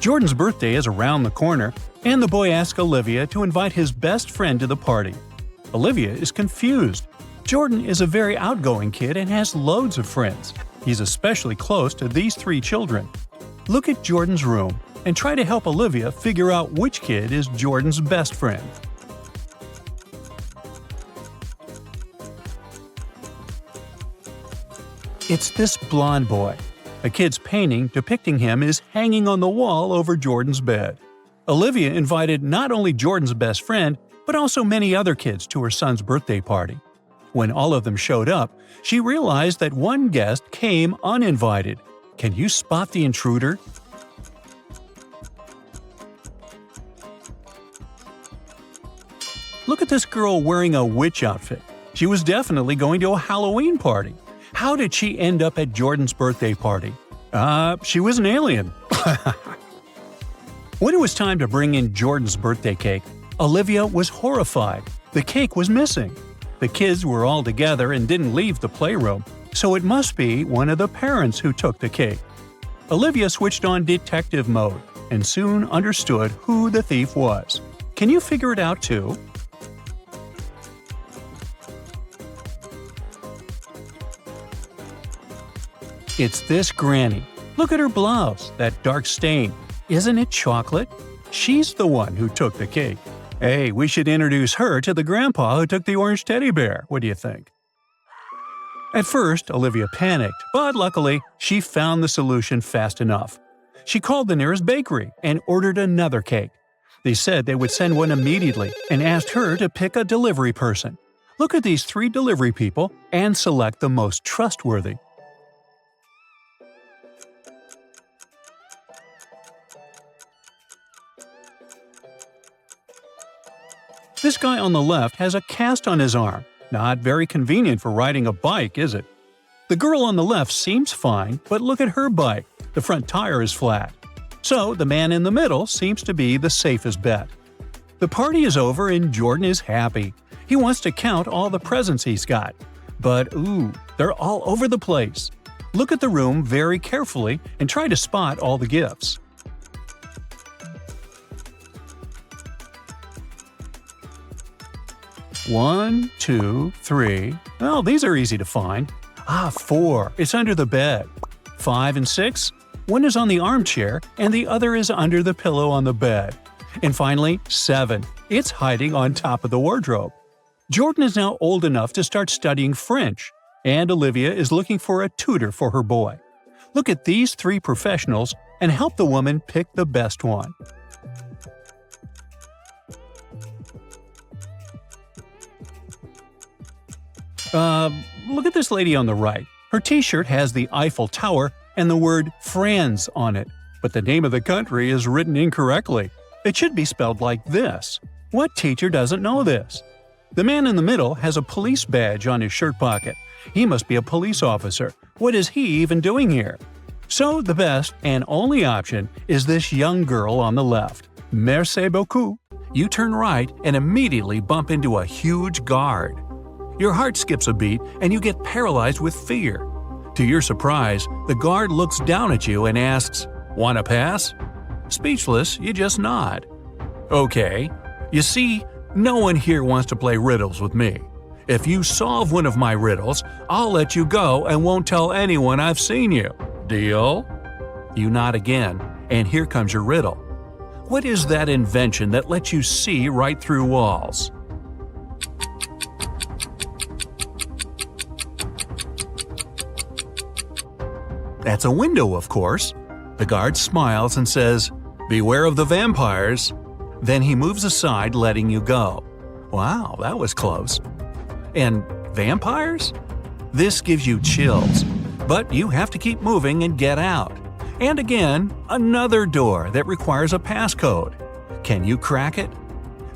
Jordan's birthday is around the corner, and the boy asks Olivia to invite his best friend to the party. Olivia is confused. Jordan is a very outgoing kid and has loads of friends. He's especially close to these three children. Look at Jordan's room and try to help Olivia figure out which kid is Jordan's best friend. It's this blonde boy. A kid's painting depicting him is hanging on the wall over Jordan's bed. Olivia invited not only Jordan's best friend, but also many other kids to her son's birthday party. When all of them showed up, she realized that one guest came uninvited. Can you spot the intruder? Look at this girl wearing a witch outfit. She was definitely going to a Halloween party. How did she end up at Jordan's birthday party? She was an alien. When it was time to bring in Jordan's birthday cake, Olivia was horrified. The cake was missing. The kids were all together and didn't leave the playroom, so it must be one of the parents who took the cake. Olivia switched on detective mode and soon understood who the thief was. Can you figure it out too? It's this granny. Look at her blouse, that dark stain. Isn't it chocolate? She's the one who took the cake. Hey, we should introduce her to the grandpa who took the orange teddy bear. What do you think? At first, Olivia panicked, but luckily, she found the solution fast enough. She called the nearest bakery and ordered another cake. They said they would send one immediately and asked her to pick a delivery person. Look at these 3 delivery people and select the most trustworthy. This guy on the left has a cast on his arm. Not very convenient for riding a bike, is it? The girl on the left seems fine, but look at her bike. The front tire is flat. So the man in the middle seems to be the safest bet. The party is over and Jordan is happy. He wants to count all the presents he's got. But they're all over the place. Look at the room very carefully and try to spot all the gifts. One, 2, 3. Well, these are easy to find. 4. It's under the bed. 5 and 6. One is on the armchair and the other is under the pillow on the bed. And finally, 7. It's hiding on top of the wardrobe. Jordan is now old enough to start studying French, and Olivia is looking for a tutor for her boy. Look at these 3 professionals and help the woman pick the best one. Look at this lady on the right. Her t-shirt has the Eiffel Tower and the word France on it, but the name of the country is written incorrectly. It should be spelled like this. What teacher doesn't know this? The man in the middle has a police badge on his shirt pocket. He must be a police officer. What is he even doing here? So the best and only option is this young girl on the left. Merci beaucoup. You turn right and immediately bump into a huge guard. Your heart skips a beat and you get paralyzed with fear. To your surprise, the guard looks down at you and asks, "Want to pass?" Speechless, you just nod. Okay. You see, no one here wants to play riddles with me. If you solve one of my riddles, I'll let you go and won't tell anyone I've seen you. Deal? You nod again, and here comes your riddle. What is that invention that lets you see right through walls? That's a window, of course. The guard smiles and says, "Beware of the vampires." Then he moves aside, letting you go. Wow, that was close. And vampires? This gives you chills, but you have to keep moving and get out. And again, another door that requires a passcode. Can you crack it?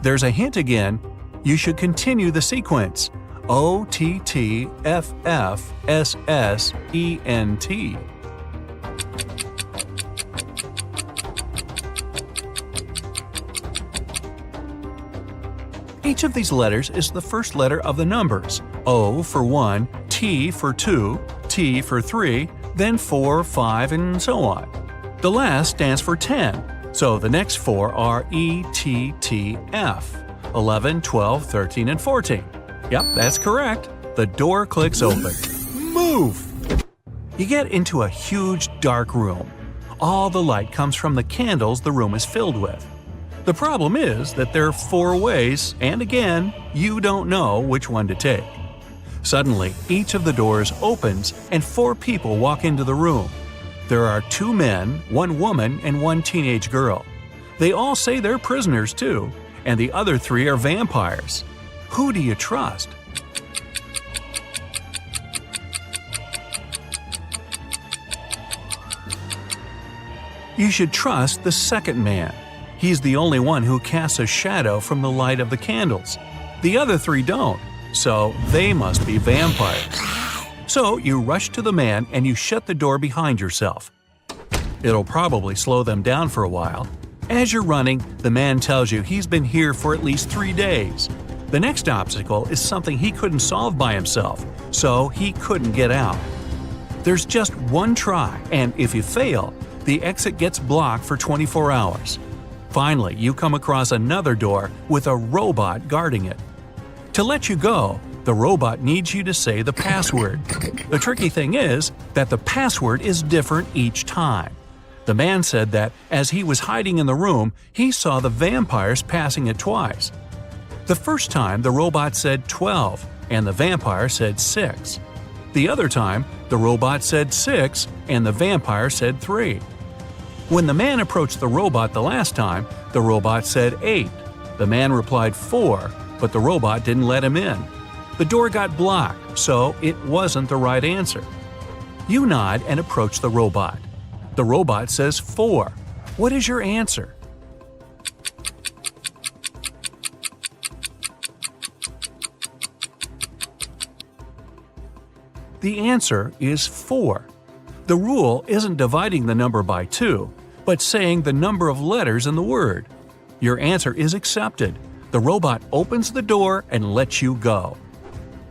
There's a hint again. You should continue the sequence. OTTFFSSENT. Each of these letters is the first letter of the numbers. O for 1, T for 2, T for 3, then 4, 5, and so on. The last stands for 10. So the next four are E, T, T, F. 11, 12, 13, and 14. Yep, that's correct. The door clicks open. Move! You get into a huge dark room. All the light comes from the candles the room is filled with. The problem is that there are four ways, and again, you don't know which one to take. Suddenly, each of the doors opens and four people walk into the room. There are two men, one woman, and one teenage girl. They all say they're prisoners too, and the other three are vampires. Who do you trust? You should trust the second man. He's the only one who casts a shadow from the light of the candles. The other three don't, so they must be vampires. So you rush to the man and you shut the door behind yourself. It'll probably slow them down for a while. As you're running, the man tells you he's been here for at least 3 days. The next obstacle is something he couldn't solve by himself, so he couldn't get out. There's just one try, and if you fail, the exit gets blocked for 24 hours. Finally, you come across another door with a robot guarding it. To let you go, the robot needs you to say the password. The tricky thing is that the password is different each time. The man said that as he was hiding in the room, he saw the vampires passing it twice. The first time, the robot said 12, and the vampire said 6. The other time, the robot said 6, and the vampire said 3. When the man approached the robot the last time, the robot said 8. The man replied 4, but the robot didn't let him in. The door got blocked, so it wasn't the right answer. You nod and approach the robot. The robot says 4. What is your answer? The answer is 4. The rule isn't dividing the number by 2, but saying the number of letters in the word. Your answer is accepted. The robot opens the door and lets you go.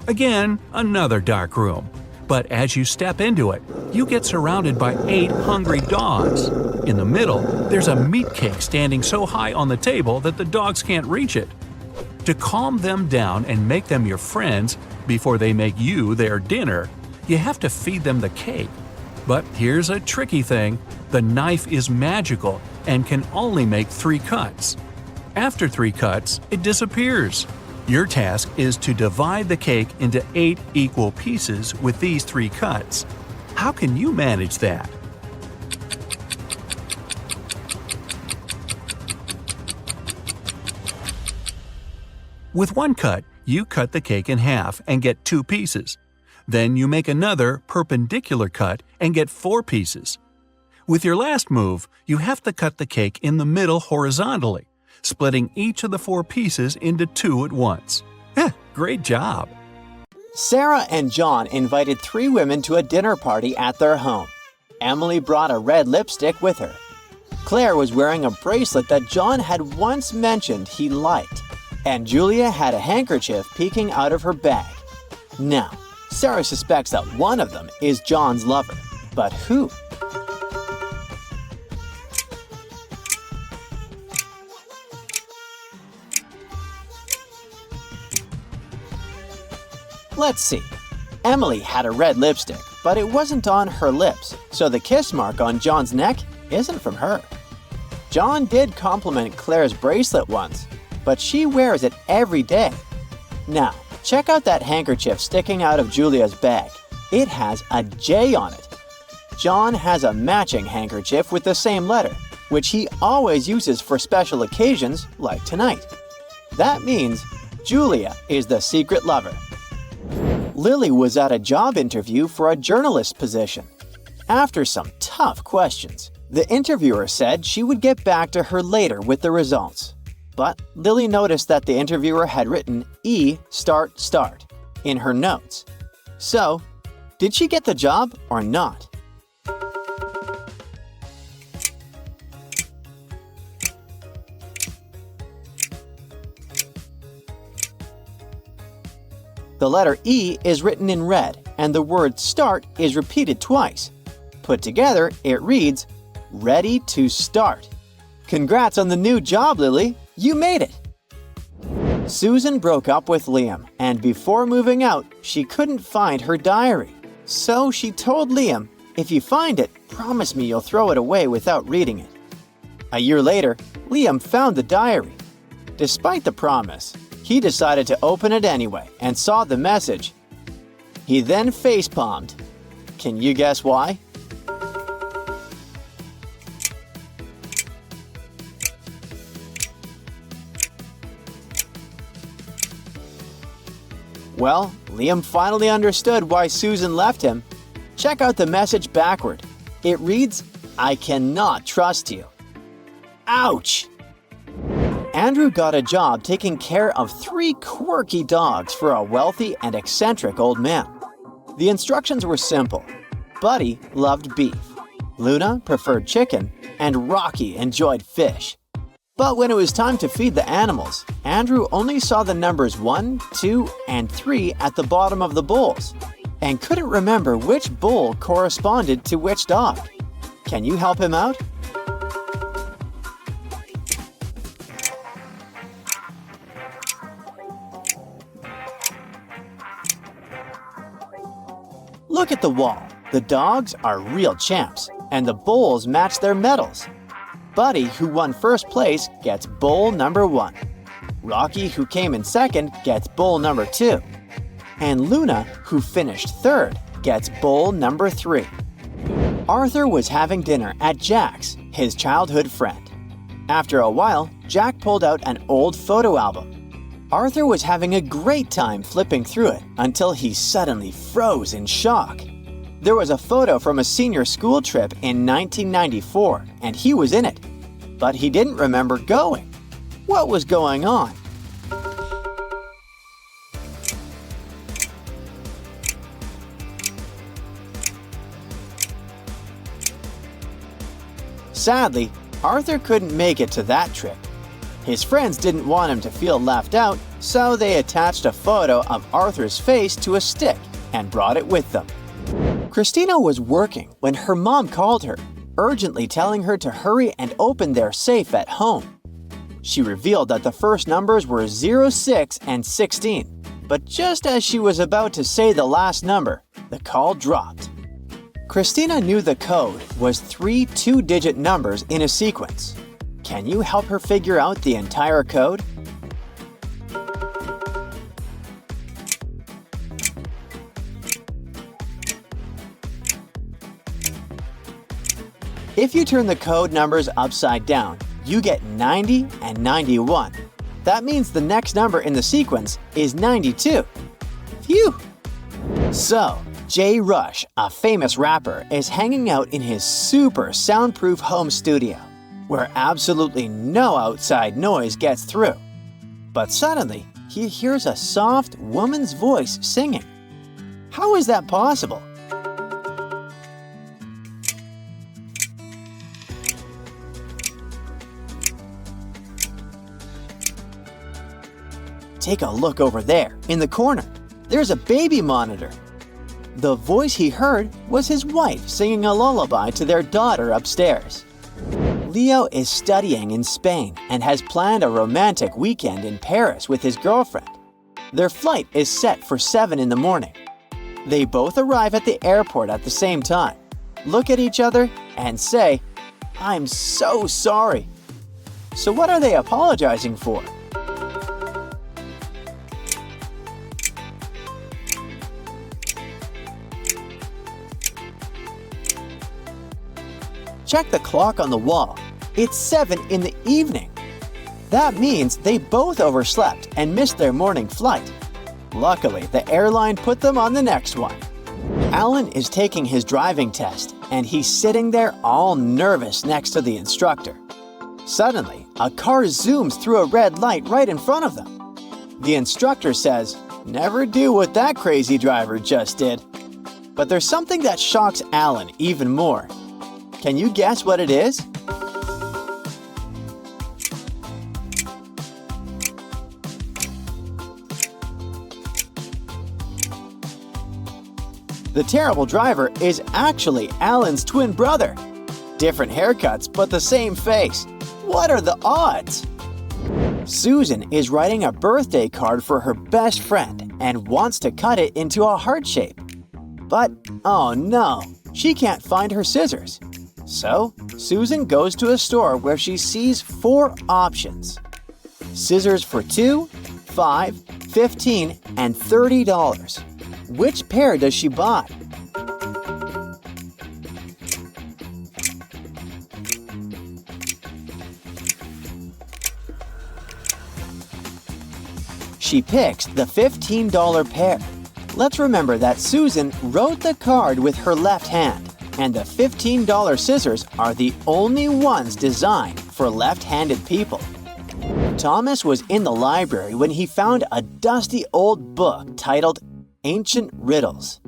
Again, another dark room. But as you step into it, you get surrounded by 8 hungry dogs. In the middle, there's a meat cake standing so high on the table that the dogs can't reach it. To calm them down and make them your friends before they make you their dinner, you have to feed them the cake. But here's a tricky thing. The knife is magical and can only make 3 cuts. After 3 cuts, it disappears. Your task is to divide the cake into 8 equal pieces with these 3 cuts. How can you manage that? With 1 cut, you cut the cake in half and get 2 pieces. Then you make another perpendicular cut and get 4 pieces. With your last move, you have to cut the cake in the middle horizontally, splitting each of the 4 pieces into 2 at once. Great job!
Sarah and John invited 3 women to a dinner party at their home. Emily brought a red lipstick with her. Claire was wearing a bracelet that John had once mentioned he liked. And Julia had a handkerchief peeking out of her bag. Now, Sarah suspects that one of them is John's lover. But who? Let's see. Emily had a red lipstick, but it wasn't on her lips, so the kiss mark on John's neck isn't from her. John did compliment Claire's bracelet once, but she wears it every day. Now, check out that handkerchief sticking out of Julia's bag. It has a J on it. John has a matching handkerchief with the same letter, which he always uses for special occasions like tonight. That means Julia is the secret lover. Lily was at a job interview for a journalist position. After some tough questions, the interviewer said she would get back to her later with the results. But Lily noticed that the interviewer had written E start start in her notes. So, did she get the job or not? The letter E is written in red, and the word start is repeated twice. Put together, it reads, ready to start. Congrats on the new job, Lily! You made it! Susan broke up with Liam, and before moving out, she couldn't find her diary. So she told Liam, "If you find it, promise me you'll throw it away without reading it." A year later, Liam found the diary. Despite the promise, he decided to open it anyway and saw the message. He then facepalmed. Can you guess why? Well, Liam finally understood why Susan left him. Check out the message backward. It reads, "I cannot trust you." Ouch! Andrew got a job taking care of 3 quirky dogs for a wealthy and eccentric old man. The instructions were simple. Buddy loved beef, Luna preferred chicken, and Rocky enjoyed fish. But when it was time to feed the animals, Andrew only saw the numbers 1, 2, and 3 at the bottom of the bowls, and couldn't remember which bowl corresponded to which dog. Can you help him out? Look at the wall. The dogs are real champs, and the bowls match their medals. Buddy, who won first place, gets bowl number 1. Rocky, who came in second, gets bowl number 2. And Luna, who finished third, gets bowl number 3. Arthur was having dinner at Jack's, his childhood friend. After a while, Jack pulled out an old photo album. Arthur was having a great time flipping through it until he suddenly froze in shock. There was a photo from a senior school trip in 1994, and he was in it. But he didn't remember going. What was going on? Sadly, Arthur couldn't make it to that trip. His friends didn't want him to feel left out, so they attached a photo of Arthur's face to a stick and brought it with them. Christina was working when her mom called her, urgently telling her to hurry and open their safe at home. She revealed that the first numbers were 0, 6, and 16, but just as she was about to say the last number, the call dropped. Christina knew the code was 3 two-digit numbers in a sequence. Can you help her figure out the entire code? If you turn the code numbers upside down, you get 90 and 91. That means the next number in the sequence is 92. Phew! So, Jay Rush, a famous rapper, is hanging out in his super soundproof home studio, where absolutely no outside noise gets through. But suddenly, he hears a soft woman's voice singing. How is that possible? Take a look over there, in the corner. There's a baby monitor. The voice he heard was his wife singing a lullaby to their daughter upstairs. Leo is studying in Spain and has planned a romantic weekend in Paris with his girlfriend. Their flight is set for 7 in the morning. They both arrive at the airport at the same time, look at each other, and say, "I'm so sorry." So what are they apologizing for? Check the clock on the wall. It's 7 in the evening. That means they both overslept and missed their morning flight. Luckily, the airline put them on the next one. Alan is taking his driving test, and he's sitting there all nervous next to the instructor. Suddenly, a car zooms through a red light right in front of them. The instructor says, "Never do what that crazy driver just did." But there's something that shocks Alan even more. Can you guess what it is? The terrible driver is actually Alan's twin brother. Different haircuts, but the same face. What are the odds? Susan is writing a birthday card for her best friend and wants to cut it into a heart shape. But, oh no, she can't find her scissors. So, Susan goes to a store where she sees 4 options. Scissors for $2, $5, $15, and $30. Which pair does she buy? She picks the $15 pair. Let's remember that Susan wrote the card with her left hand, and the $15 scissors are the only ones designed for left-handed people. Thomas was in the library when he found a dusty old book titled Ancient Riddles.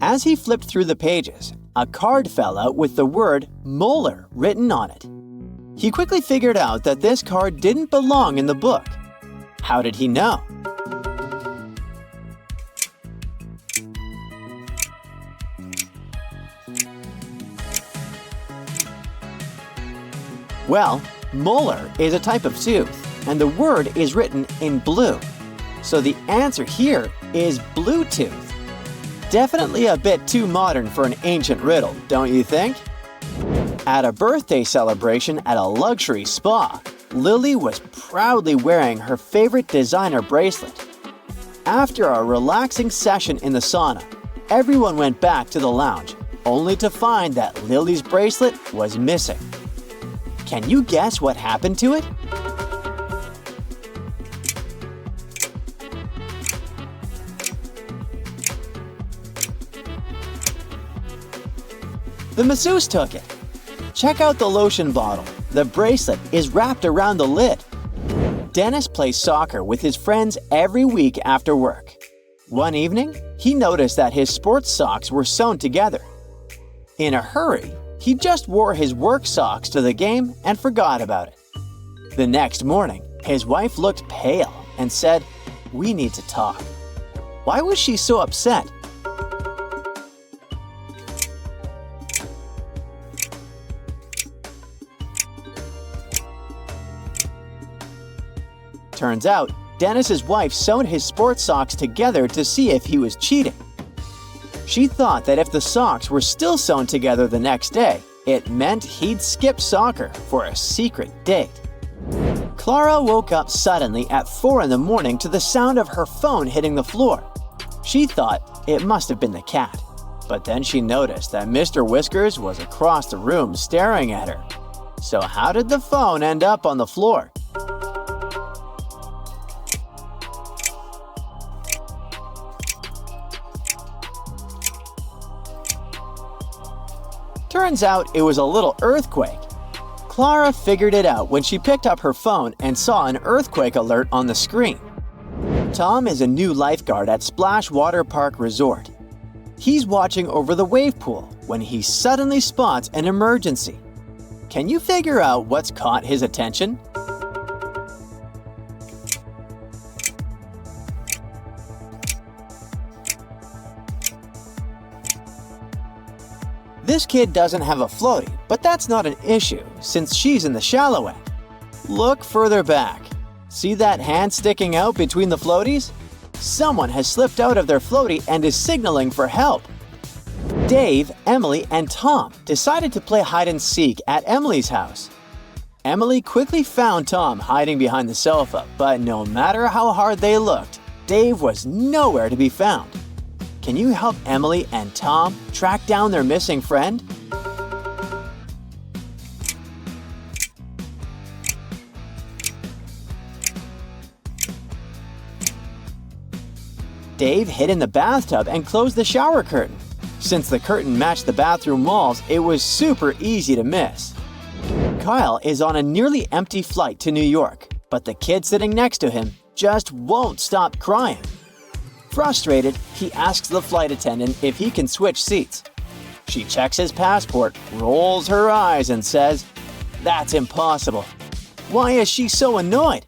As he flipped through the pages, a card fell out with the word molar written on it. He quickly figured out that this card didn't belong in the book. How did he know? Well, molar is a type of tooth, and the word is written in blue. So the answer here is Bluetooth. Definitely a bit too modern for an ancient riddle, don't you think? At a birthday celebration at a luxury spa, Lily was proudly wearing her favorite designer bracelet. After a relaxing session in the sauna, everyone went back to the lounge, only to find that Lily's bracelet was missing. Can you guess what happened to it? The masseuse took it. Check out the lotion bottle. The bracelet is wrapped around the lid. Dennis plays soccer with his friends every week after work. One evening, he noticed that his sports socks were sewn together. In a hurry, he just wore his work socks to the game and forgot about it. The next morning, his wife looked pale and said, "We need to talk." Why was she so upset? Turns out, Dennis's wife sewed his sports socks together to see if he was cheating. She thought that if the socks were still sewn together the next day, it meant he'd skip soccer for a secret date. Clara woke up suddenly at 4 in the morning to the sound of her phone hitting the floor. She thought it must have been the cat, but then she noticed that Mr. Whiskers was across the room staring at her. So how did the phone end up on the floor? Turns out it was a little earthquake. Clara figured it out when she picked up her phone and saw an earthquake alert on the screen. Tom is a new lifeguard at Splash Water Park Resort. He's watching over the wave pool when he suddenly spots an emergency. Can you figure out what's caught his attention? This kid doesn't have a floaty, but that's not an issue since she's in the shallow end. Look further back. See that hand sticking out between the floaties? Someone has slipped out of their floaty and is signaling for help. Dave, Emily, and Tom decided to play hide and seek at Emily's house. Emily quickly found Tom hiding behind the sofa, but no matter how hard they looked, Dave was nowhere to be found. Can you help Emily and Tom track down their missing friend? Dave hid in the bathtub and closed the shower curtain. Since the curtain matched the bathroom walls, it was super easy to miss. Kyle is on a nearly empty flight to New York, but the kid sitting next to him just won't stop crying. Frustrated, he asks the flight attendant if he can switch seats. She checks his passport, rolls her eyes, and says, "That's impossible." Why is she so annoyed?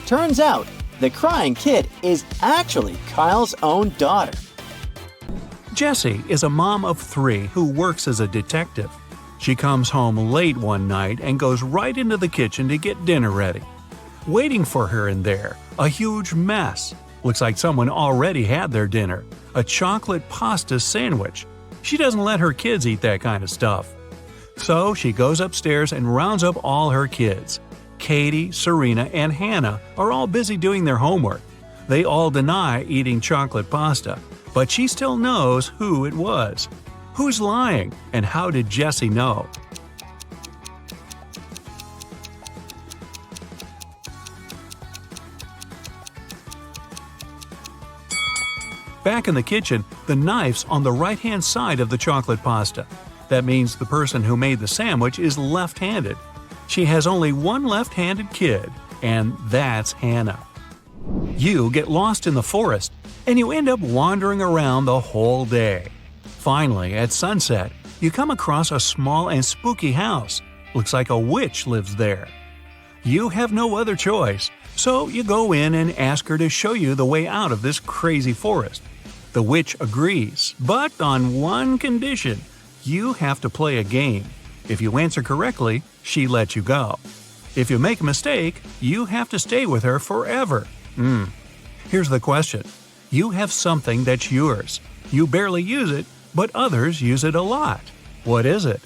Turns out, The crying kid is actually Kyle's own daughter.
Jessie is a mom of 3 who works as a detective. She comes home late one night and goes right into the kitchen to get dinner ready. Waiting for her in there, a huge mess. Looks like someone already had their dinner, a chocolate pasta sandwich. She doesn't let her kids eat that kind of stuff. So she goes upstairs and rounds up all her kids. Katie, Serena, and Hannah are all busy doing their homework. They all deny eating chocolate pasta, but she still knows who it was. Who's lying, and how did Jessie know? Back in the kitchen, the knife's on the right-hand side of the chocolate pasta. That means the person who made the sandwich is left-handed. She has only one left-handed kid, and that's Hannah. You get lost in the forest, and you end up wandering around the whole day. Finally, at sunset, you come across a small and spooky house. Looks like a witch lives there. You have no other choice, so you go in and ask her to show you the way out of this crazy forest. The witch agrees, but on one condition: you have to play a game. If you answer correctly, she lets you go. If you make a mistake, you have to stay with her forever. Here's the question. You have something that's yours. You barely use it, but others use it a lot. What is it?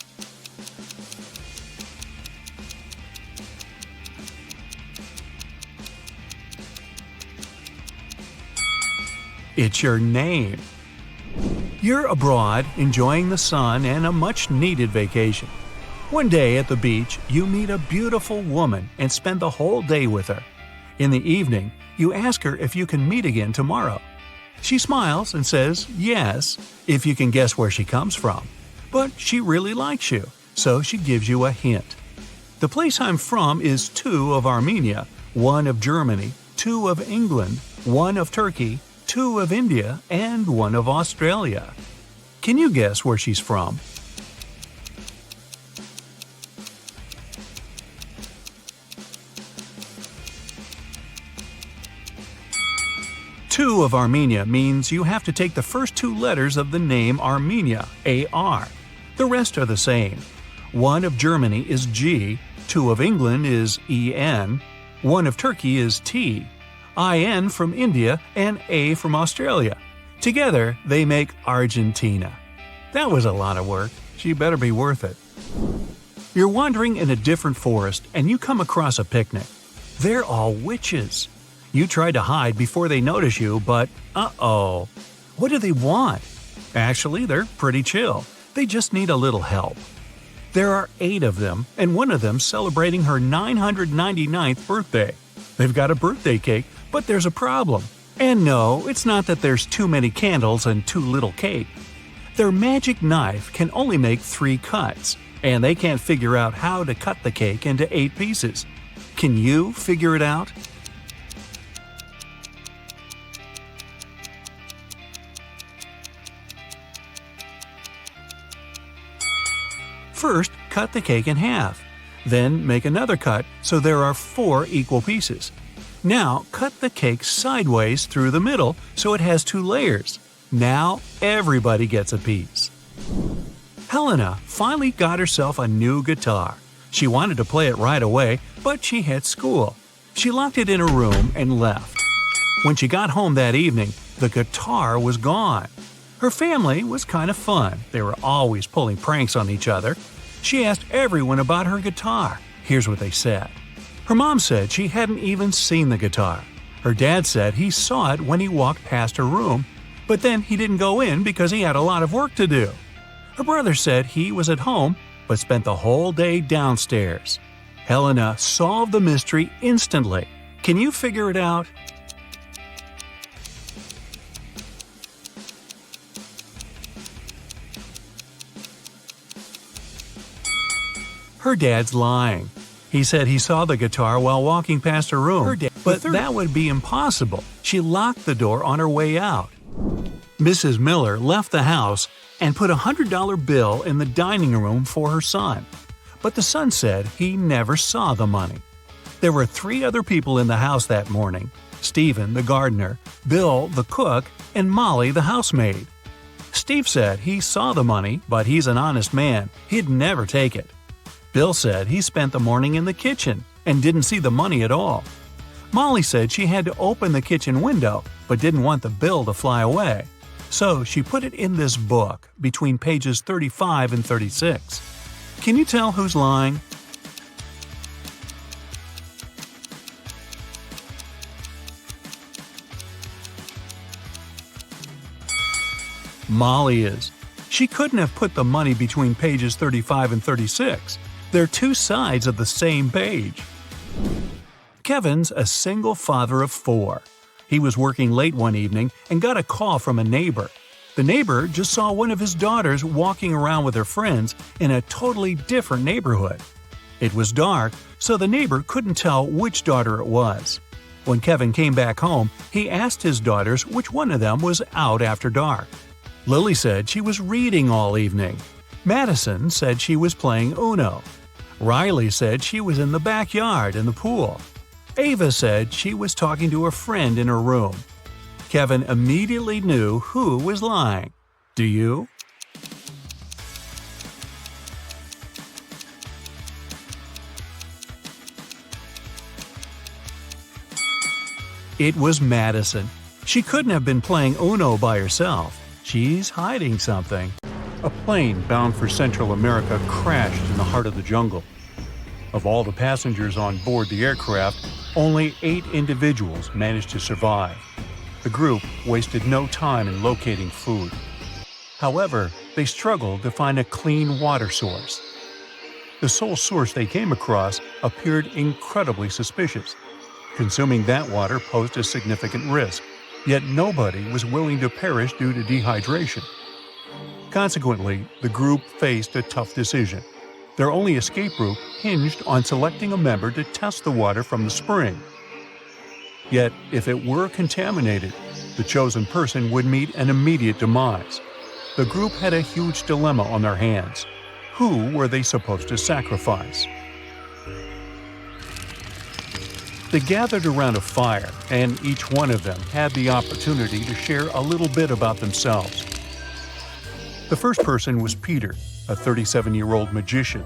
It's your name. You're abroad, enjoying the sun and a much-needed vacation. One day at the beach, you meet a beautiful woman and spend the whole day with her. In the evening, you ask her if you can meet again tomorrow. She smiles and says yes, if you can guess where she comes from. But she really likes you, so she gives you a hint. The place I'm from is 2 of Armenia, 1 of Germany, 2 of England, 1 of Turkey, 2 of India, and 1 of Australia. Can you guess where she's from? Two of Armenia means you have to take the first 2 letters of the name Armenia, A-R. The rest are the same. 1 of Germany is G, 2 of England is E-N, 1 of Turkey is T, I-N from India, and A from Australia. Together, they make Argentina. That was a lot of work. She better be worth it. You're wandering in a different forest and you come across a picnic. They're all witches. You try to hide before they notice you, but uh-oh. What do they want? Actually, they're pretty chill. They just need a little help. There are 8 of them, and one of them celebrating her 999th birthday. They've got a birthday cake, but there's a problem. And no, it's not that there's too many candles and too little cake. Their magic knife can only make 3 cuts, and they can't figure out how to cut the cake into 8 pieces. Can you figure it out? First, cut the cake in half. Then make another cut so there are 4 equal pieces. Now, cut the cake sideways through the middle so it has 2 layers. Now, everybody gets a piece. Helena finally got herself a new guitar. She wanted to play it right away, but she had school. She locked it in her room and left. When she got home that evening, the guitar was gone. Her family was kind of fun. They were always pulling pranks on each other. She asked everyone about her guitar. Here's what they said. Her mom said she hadn't even seen the guitar. Her dad said he saw it when he walked past her room, but then he didn't go in because he had a lot of work to do. Her brother said he was at home, but spent the whole day downstairs. Helena solved the mystery instantly. Can you figure it out? Her dad's lying. He said he saw the guitar while walking past her room, but that would be impossible. She locked the door on her way out. Mrs. Miller left the house and put a $100 bill in the dining room for her son. But the son said he never saw the money. There were 3 other people in the house that morning. Stephen, the gardener, Bill, the cook, and Molly, the housemaid. Steve said he saw the money, but he's an honest man. He'd never take it. Bill said he spent the morning in the kitchen and didn't see the money at all. Molly said she had to open the kitchen window, but didn't want the bill to fly away. So she put it in this book between pages 35 and 36. Can you tell who's lying? Molly is. She couldn't have put the money between pages 35 and 36. They're two sides of the same page. Kevin's a single father of 4. He was working late one evening and got a call from a neighbor. The neighbor just saw one of his daughters walking around with her friends in a totally different neighborhood. It was dark, so the neighbor couldn't tell which daughter it was. When Kevin came back home, he asked his daughters which one of them was out after dark. Lily said she was reading all evening. Madison said she was playing Uno. Riley said she was in the backyard in the pool. Ava said she was talking to a friend in her room. Kevin immediately knew who was lying. Do you? It was Madison. She couldn't have been playing Uno by herself. She's hiding something. A plane bound for Central America crashed in the heart of the jungle. Of all the passengers on board the aircraft, only 8 individuals managed to survive. The group wasted no time in locating food. However, they struggled to find a clean water source. The sole source they came across appeared incredibly suspicious. Consuming that water posed a significant risk, yet nobody was willing to perish due to dehydration. Consequently, the group faced a tough decision. Their only escape route hinged on selecting a member to test the water from the spring. Yet, if it were contaminated, the chosen person would meet an immediate demise. The group had a huge dilemma on their hands. Who were they supposed to sacrifice? They gathered around a fire, and each one of them had the opportunity to share a little bit about themselves. The first person was Peter, a 37-year-old magician.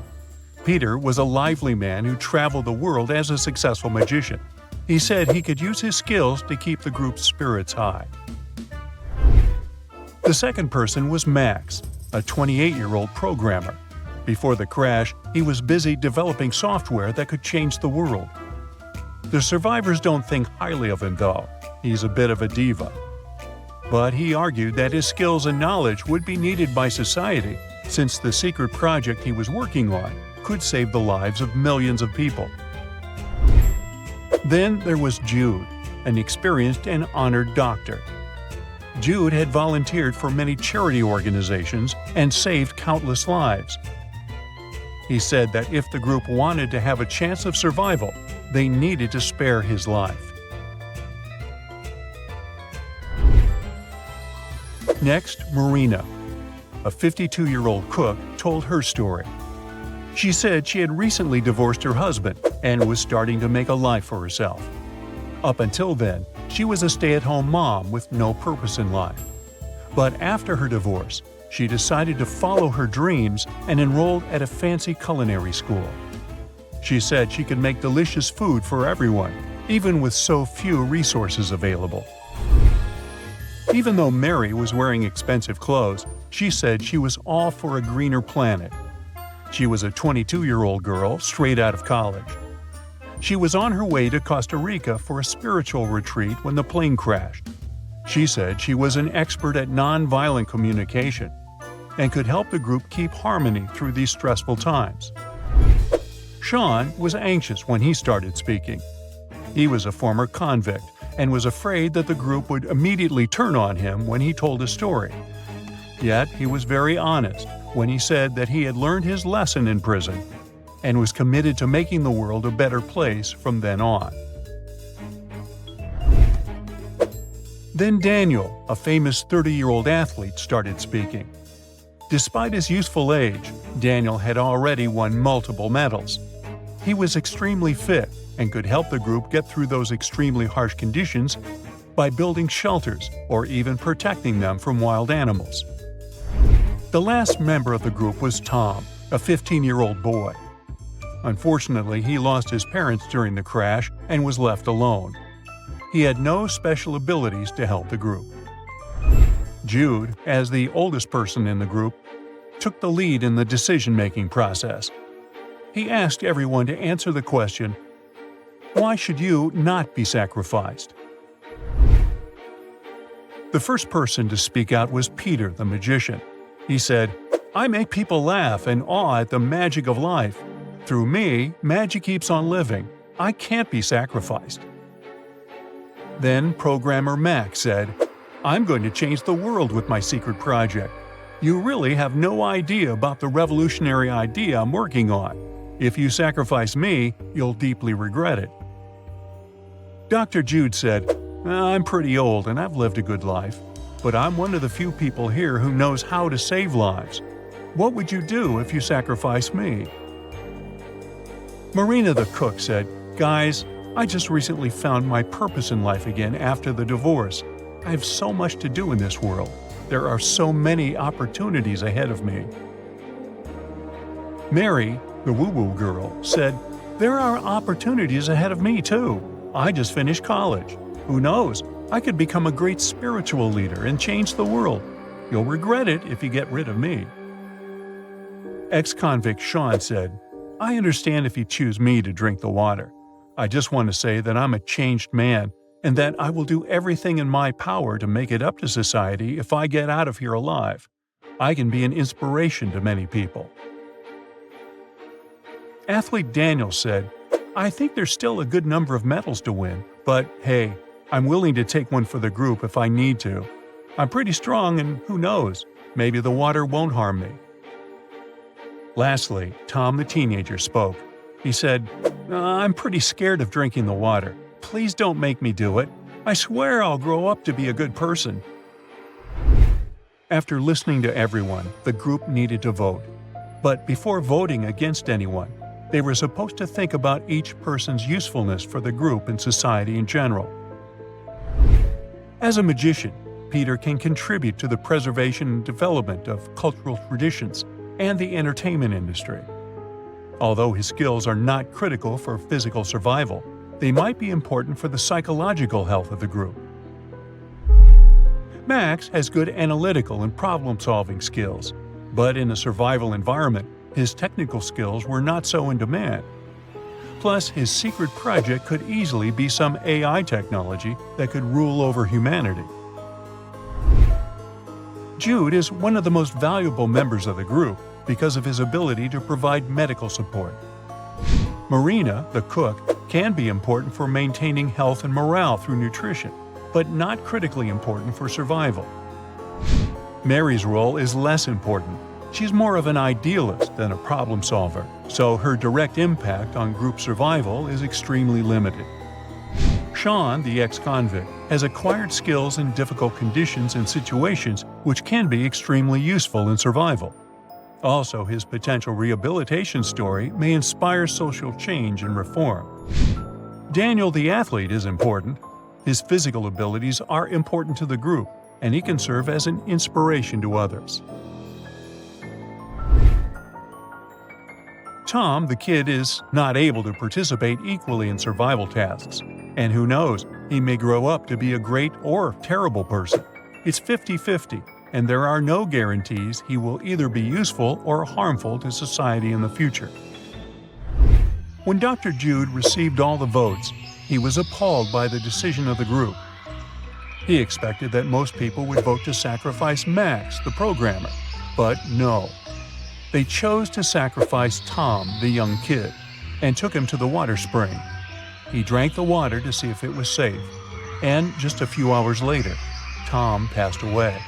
Peter was a lively man who traveled the world as a successful magician. He said he could use his skills to keep the group's spirits high. The second person was Max, a 28-year-old programmer. Before the crash, he was busy developing software that could change the world. The survivors don't think highly of him, though. He's a bit of a diva. But he argued that his skills and knowledge would be needed by society, since the secret project he was working on could save the lives of millions of people. Then there was Jude, an experienced and honored doctor. Jude had volunteered for many charity organizations and saved countless lives. He said that if the group wanted to have a chance of survival, they needed to spare his life. Next, Marina, a 52-year-old cook, told her story. She said she had recently divorced her husband and was starting to make a life for herself. Up until then, she was a stay-at-home mom with no purpose in life. But after her divorce, she decided to follow her dreams and enrolled at a fancy culinary school. She said she could make delicious food for everyone, even with so few resources available. Even though Mary was wearing expensive clothes, she said she was all for a greener planet. She was a 22-year-old girl straight out of college. She was on her way to Costa Rica for a spiritual retreat when the plane crashed. She said she was an expert at nonviolent communication and could help the group keep harmony through these stressful times. Sean was anxious when he started speaking. He was a former convict and was afraid that the group would immediately turn on him when he told a story. Yet he was very honest when he said that he had learned his lesson in prison and was committed to making the world a better place from then on. Then Daniel, a famous 30-year-old athlete, started speaking. Despite his youthful age, Daniel had already won multiple medals. He was extremely fit and could help the group get through those extremely harsh conditions by building shelters or even protecting them from wild animals. The last member of the group was Tom, a 15-year-old boy. Unfortunately, he lost his parents during the crash and was left alone. He had no special abilities to help the group. Jude, as the oldest person in the group, took the lead in the decision-making process. He asked everyone to answer the question, "Why should you not be sacrificed?" The first person to speak out was Peter, the magician. He said, "I make people laugh and awe at the magic of life. Through me, magic keeps on living. I can't be sacrificed." Then programmer Max said, "I'm going to change the world with my secret project. You really have no idea about the revolutionary idea I'm working on. If you sacrifice me, you'll deeply regret it." Dr. Jude said, "I'm pretty old and I've lived a good life, but I'm one of the few people here who knows how to save lives. What would you do if you sacrificed me?" Marina the cook said, "Guys, I just recently found my purpose in life again after the divorce. I have so much to do in this world. There are so many opportunities ahead of me." Mary, the woo-woo girl, said, "There are opportunities ahead of me too. I just finished college. Who knows? I could become a great spiritual leader and change the world. You'll regret it if you get rid of me." Ex-convict Sean said, "I understand if you choose me to drink the water. I just want to say that I'm a changed man and that I will do everything in my power to make it up to society if I get out of here alive. I can be an inspiration to many people." Athlete Daniel said, "I think there's still a good number of medals to win, but hey, I'm willing to take one for the group if I need to. I'm pretty strong and who knows, maybe the water won't harm me." Lastly, Tom the teenager spoke. He said, "I'm pretty scared of drinking the water. Please don't make me do it. I swear I'll grow up to be a good person." After listening to everyone, the group needed to vote. But before voting against anyone, they were supposed to think about each person's usefulness for the group and society in general. As a magician, Peter can contribute to the preservation and development of cultural traditions and the entertainment industry. Although his skills are not critical for physical survival, they might be important for the psychological health of the group. Max has good analytical and problem-solving skills, but in a survival environment, his technical skills were not so in demand. Plus, his secret project could easily be some AI technology that could rule over humanity. Jude is one of the most valuable members of the group because of his ability to provide medical support. Marina, the cook, can be important for maintaining health and morale through nutrition, but not critically important for survival. Mary's role is less important. She's more of an idealist than a problem solver, so her direct impact on group survival is extremely limited. Sean, the ex-convict, has acquired skills in difficult conditions and situations which can be extremely useful in survival. Also, his potential rehabilitation story may inspire social change and reform. Daniel, the athlete, is important. His physical abilities are important to the group, and he can serve as an inspiration to others. Tom, the kid, is not able to participate equally in survival tasks, and who knows, he may grow up to be a great or terrible person. It's 50-50, and there are no guarantees he will either be useful or harmful to society in the future. When Dr. Jude received all the votes, he was appalled by the decision of the group. He expected that most people would vote to sacrifice Max, the programmer, but no. They chose to sacrifice Tom, the young kid, and took him to the water spring. He drank the water to see if it was safe, and just a few hours later, Tom passed away.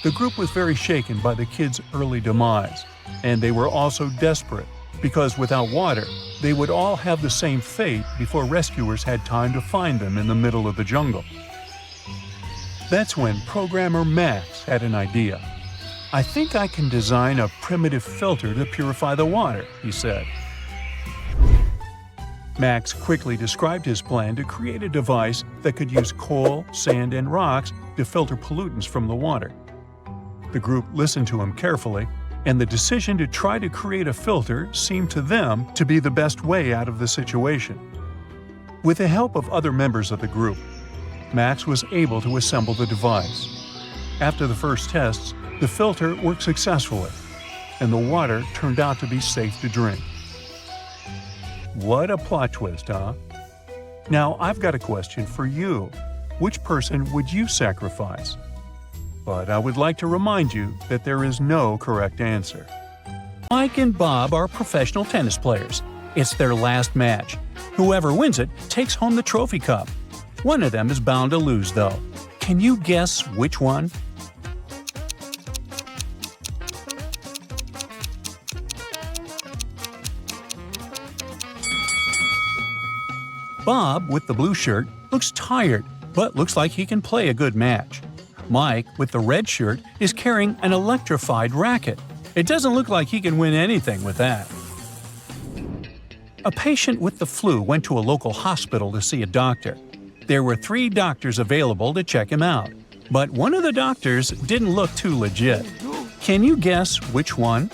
The group was very shaken by the kid's early demise, and they were also desperate, because without water, they would all have the same fate before rescuers had time to find them in the middle of the jungle. That's when programmer Max had an idea. "I think I can design a primitive filter to purify the water," he said. Max quickly described his plan to create a device that could use coal, sand, and rocks to filter pollutants from the water. The group listened to him carefully, and the decision to try to create a filter seemed to them to be the best way out of the situation. With the help of other members of the group, Max was able to assemble the device. After the first tests, the filter worked successfully, and the water turned out to be safe to drink. What a plot twist, huh? Now, I've got a question for you. Which person would you sacrifice? But I would like to remind you that there is no correct answer. Mike and Bob are professional tennis players. It's their last match. Whoever wins it takes home the trophy cup. One of them is bound to lose, though. Can you guess which one? Bob, with the blue shirt, looks tired, but looks like he can play a good match. Mike, with the red shirt, is carrying an electrified racket. It doesn't look like he can win anything with that. A patient with the flu went to a local hospital to see a doctor. There were 3 doctors available to check him out, but one of the doctors didn't look too legit. Can you guess which one?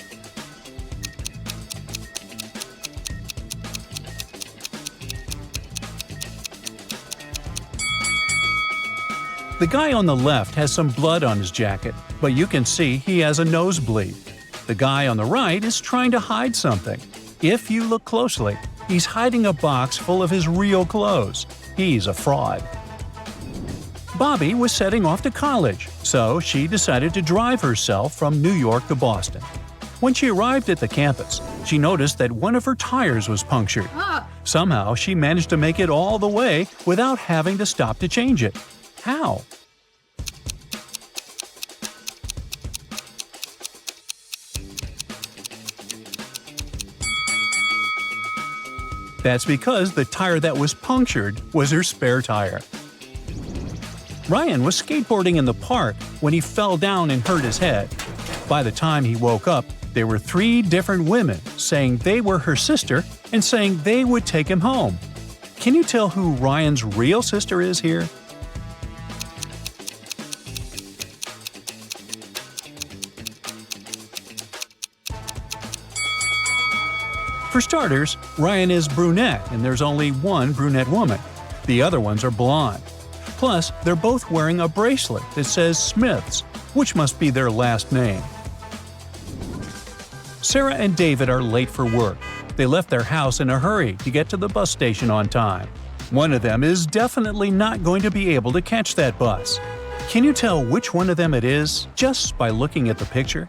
The guy on the left has some blood on his jacket, but you can see he has a nosebleed. The guy on the right is trying to hide something. If you look closely, he's hiding a box full of his real clothes. He's a fraud. Bobby was setting off to college, so she decided to drive herself from New York to Boston. When she arrived at the campus, she noticed that one of her tires was punctured. Somehow, she managed to make it all the way without having to stop to change it. How? That's because the tire that was punctured was her spare tire. Ryan was skateboarding in the park when he fell down and hurt his head. By the time he woke up, there were 3 different women saying they were her sister and saying they would take him home. Can you tell who Ryan's real sister is here? For starters, Ryan is brunette and there's only one brunette woman. The other ones are blonde. Plus, they're both wearing a bracelet that says Smiths, which must be their last name. Sarah and David are late for work. They left their house in a hurry to get to the bus station on time. One of them is definitely not going to be able to catch that bus. Can you tell which one of them it is just by looking at the picture?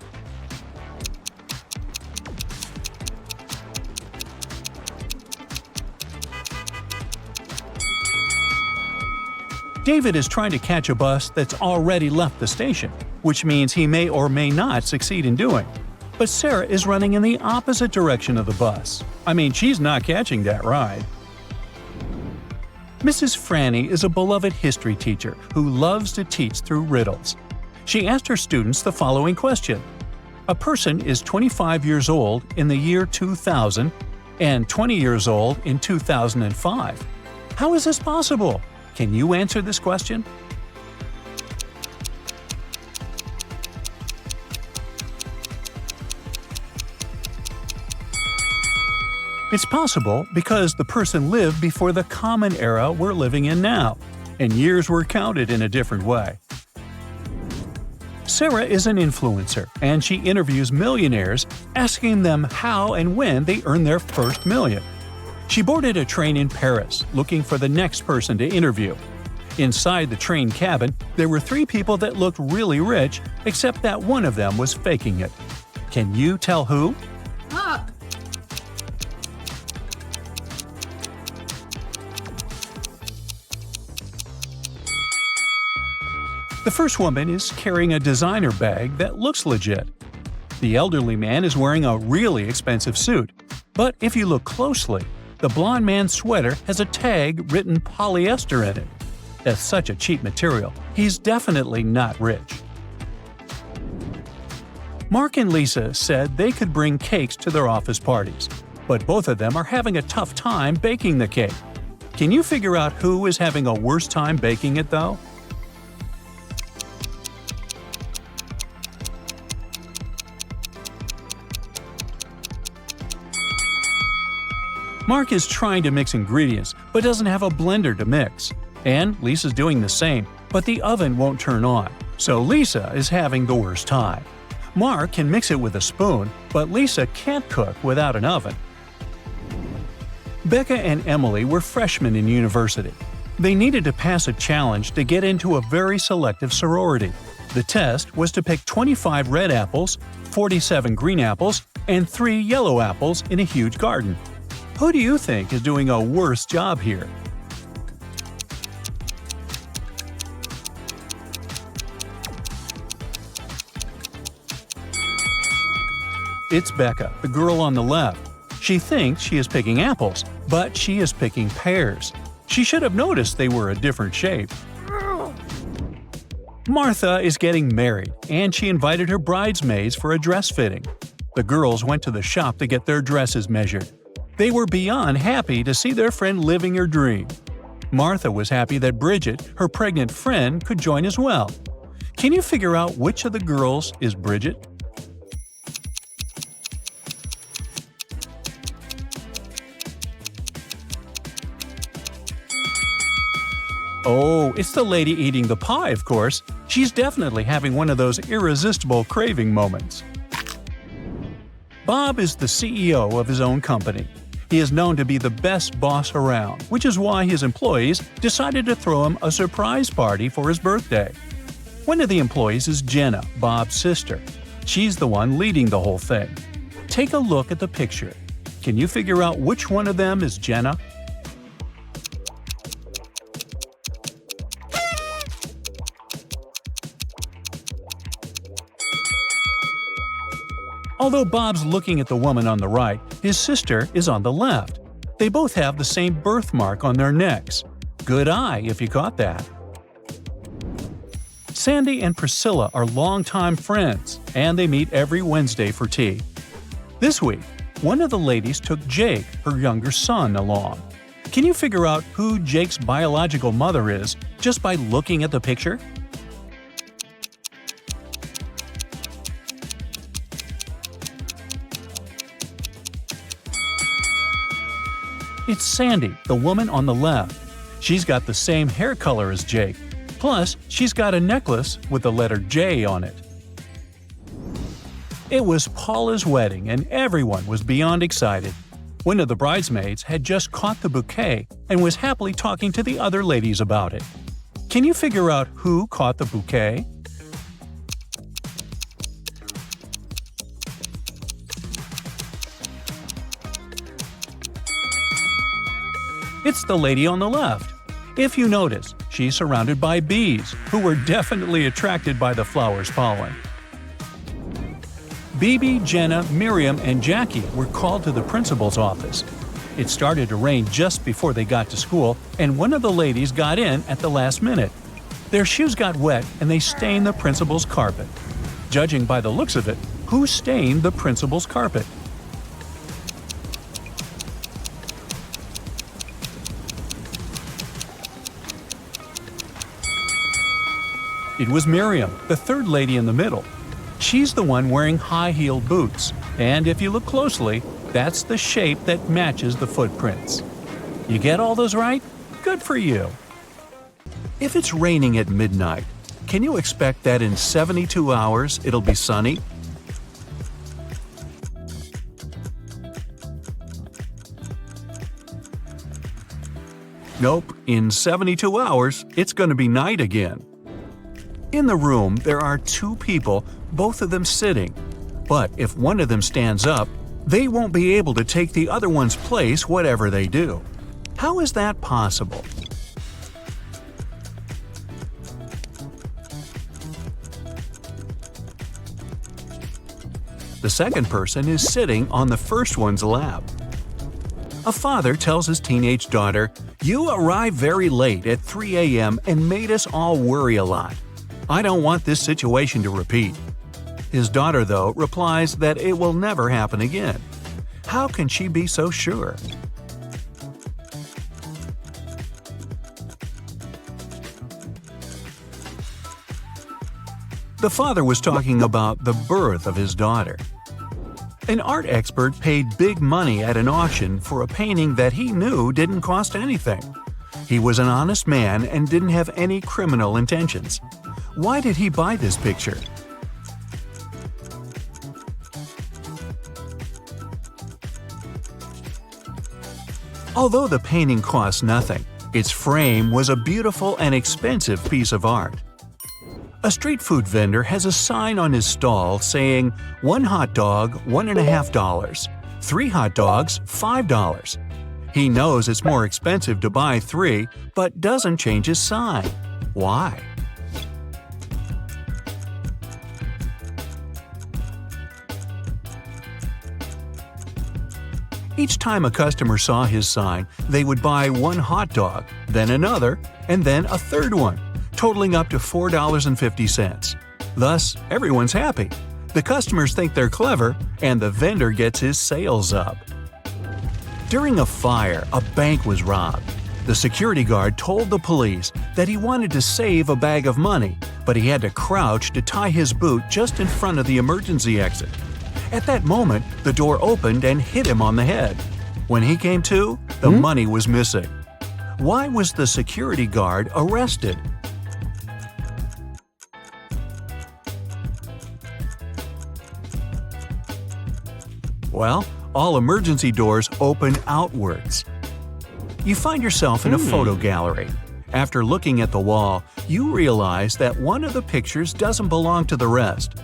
David is trying to catch a bus that's already left the station, which means he may or may not succeed in doing. But Sarah is running in the opposite direction of the bus. I mean, she's not catching that ride. Mrs. Franny is a beloved history teacher who loves to teach through riddles. She asked her students the following question. A person is 25 years old in the year 2000 and 20 years old in 2005. How is this possible? Can you answer this question? It's possible because the person lived before the common era we're living in now, and years were counted in a different way. Sarah is an influencer, and she interviews millionaires, asking them how and when they earn their first million. She boarded a train in Paris, looking for the next person to interview. Inside the train cabin, there were 3 people that looked really rich, except that one of them was faking it. Can you tell who? The first woman is carrying a designer bag that looks legit. The elderly man is wearing a really expensive suit. But if you look closely, the blonde man's sweater has a tag written polyester in it. That's such a cheap material. He's definitely not rich. Mark and Lisa said they could bring cakes to their office parties. but both of them are having a tough time baking the cake. Can you figure out who is having a worse time baking it, though? Mark is trying to mix ingredients, but doesn't have a blender to mix. And Lisa's doing the same, but the oven won't turn on, so Lisa is having the worst time. Mark can mix it with a spoon, but Lisa can't cook without an oven. Becca and Emily were freshmen in university. They needed to pass a challenge to get into a very selective sorority. The test was to pick 25 red apples, 47 green apples, and 3 yellow apples in a huge garden. Who do you think is doing a worse job here? It's Becca, the girl on the left. She thinks she is picking apples, but she is picking pears. She should have noticed they were a different shape. Martha is getting married, and she invited her bridesmaids for a dress fitting. The girls went to the shop to get their dresses measured. They were beyond happy to see their friend living her dream. Martha was happy that Bridget, her pregnant friend, could join as well. Can you figure out which of the girls is Bridget? Oh, it's the lady eating the pie, of course. She's definitely having one of those irresistible craving moments. Bob is the CEO of his own company. He is known to be the best boss around, which is why his employees decided to throw him a surprise party for his birthday. One of the employees is Jenna, Bob's sister. She's the one leading the whole thing. Take a look at the picture. Can you figure out which one of them is Jenna? Although Bob's looking at the woman on the right, his sister is on the left. They both have the same birthmark on their necks. Good eye if you caught that. Sandy and Priscilla are longtime friends, and they meet every Wednesday for tea. This week, one of the ladies took Jake, her younger son, along. Can you figure out who Jake's biological mother is just by looking at the picture? It's Sandy, the woman on the left. She's got the same hair color as Jake. Plus, she's got a necklace with the letter J on it. It was Paula's wedding and everyone was beyond excited. One of the bridesmaids had just caught the bouquet and was happily talking to the other ladies about it. Can you figure out who caught the bouquet? It's the lady on the left. If you notice, she's surrounded by bees, who were definitely attracted by the flower's pollen. Bibi, Jenna, Miriam, and Jackie were called to the principal's office. It started to rain just before they got to school, and one of the ladies got in at the last minute. Their shoes got wet and they stained the principal's carpet. Judging by the looks of it, who stained the principal's carpet? It was Miriam, the third lady in the middle. She's the one wearing high-heeled boots, and if you look closely, that's the shape that matches the footprints. You get all those right? Good for you! If it's raining at midnight, can you expect that in 72 hours it'll be sunny? Nope, in 72 hours, it's going to be night again. In the room, there are 2 people, both of them sitting. But if one of them stands up, they won't be able to take the other one's place whatever they do. How is that possible? The second person is sitting on the first one's lap. A father tells his teenage daughter, "You arrived very late at 3 a.m. and made us all worry a lot. I don't want this situation to repeat." His daughter, though, replies that it will never happen again. How can she be so sure? The father was talking about the birth of his daughter. An art expert paid big money at an auction for a painting that he knew didn't cost anything. He was an honest man and didn't have any criminal intentions. Why did he buy this picture? Although the painting cost nothing, its frame was a beautiful and expensive piece of art. A street food vendor has a sign on his stall saying, "1 hot dog, $1.50. 3 hot dogs, $5. He knows it's more expensive to buy 3, but doesn't change his sign. Why? Each time a customer saw his sign, they would buy 1 hot dog, then another, and then a third one, totaling up to $4.50. Thus, everyone's happy. The customers think they're clever, and the vendor gets his sales up. During a fire, a bank was robbed. The security guard told the police that he wanted to save a bag of money, but he had to crouch to tie his boot just in front of the emergency exit. At that moment, the door opened and hit him on the head. When he came to, the money was missing. Why was the security guard arrested? Well, all emergency doors open outwards. You find yourself in a photo gallery. After looking at the wall, you realize that one of the pictures doesn't belong to the rest.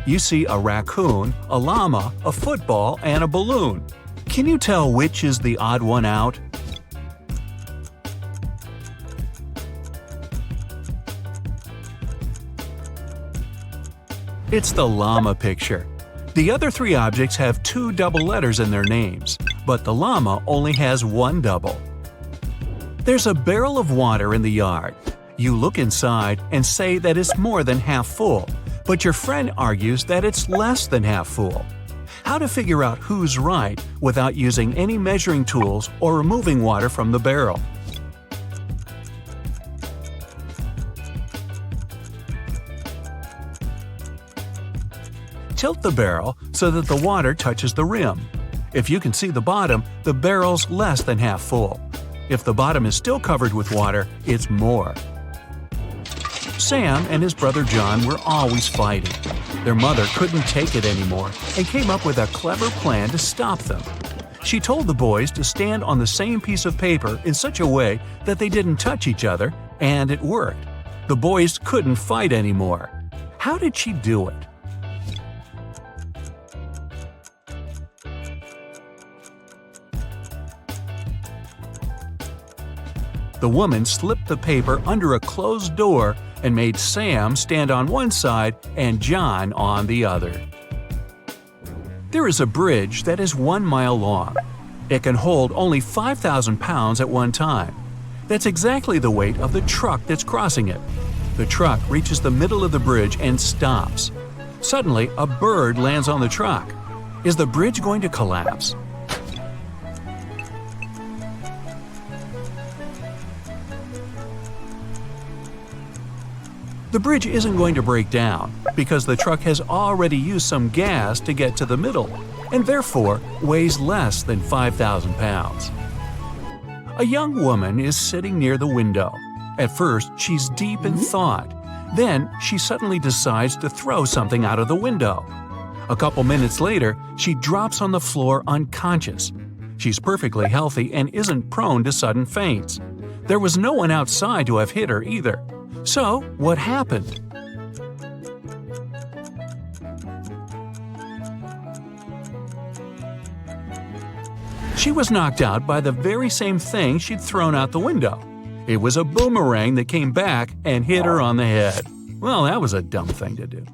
You see a raccoon, a llama, a football, and a balloon. Can you tell which is the odd one out? It's the llama picture. The other 3 objects have 2 double letters in their names, but the llama only has 1 double. There's a barrel of water in the yard. You look inside and say that it's more than half full, but your friend argues that it's less than half full. How to figure out who's right without using any measuring tools or removing water from the barrel? Tilt the barrel so that the water touches the rim. If you can see the bottom, the barrel's less than half full. If the bottom is still covered with water, it's more. Sam and his brother John were always fighting. Their mother couldn't take it anymore and came up with a clever plan to stop them. She told the boys to stand on the same piece of paper in such a way that they didn't touch each other, and it worked. The boys couldn't fight anymore. How did she do it? The woman slipped the paper under a closed door and made Sam stand on one side and John on the other. There is a bridge that is 1 mile long. It can hold only 5,000 pounds at one time. That's exactly the weight of the truck that's crossing it. The truck reaches the middle of the bridge and stops. Suddenly, a bird lands on the truck. Is the bridge going to collapse? The bridge isn't going to break down because the truck has already used some gas to get to the middle and therefore weighs less than 5,000 pounds. A young woman is sitting near the window. At first, she's deep in thought. Then, she suddenly decides to throw something out of the window. A couple minutes later, she drops on the floor unconscious. She's perfectly healthy and isn't prone to sudden faints. There was no one outside to have hit her either. So, what happened? She was knocked out by the very same thing she'd thrown out the window. It was a boomerang that came back and hit her on the head. Well, that was a dumb thing to do.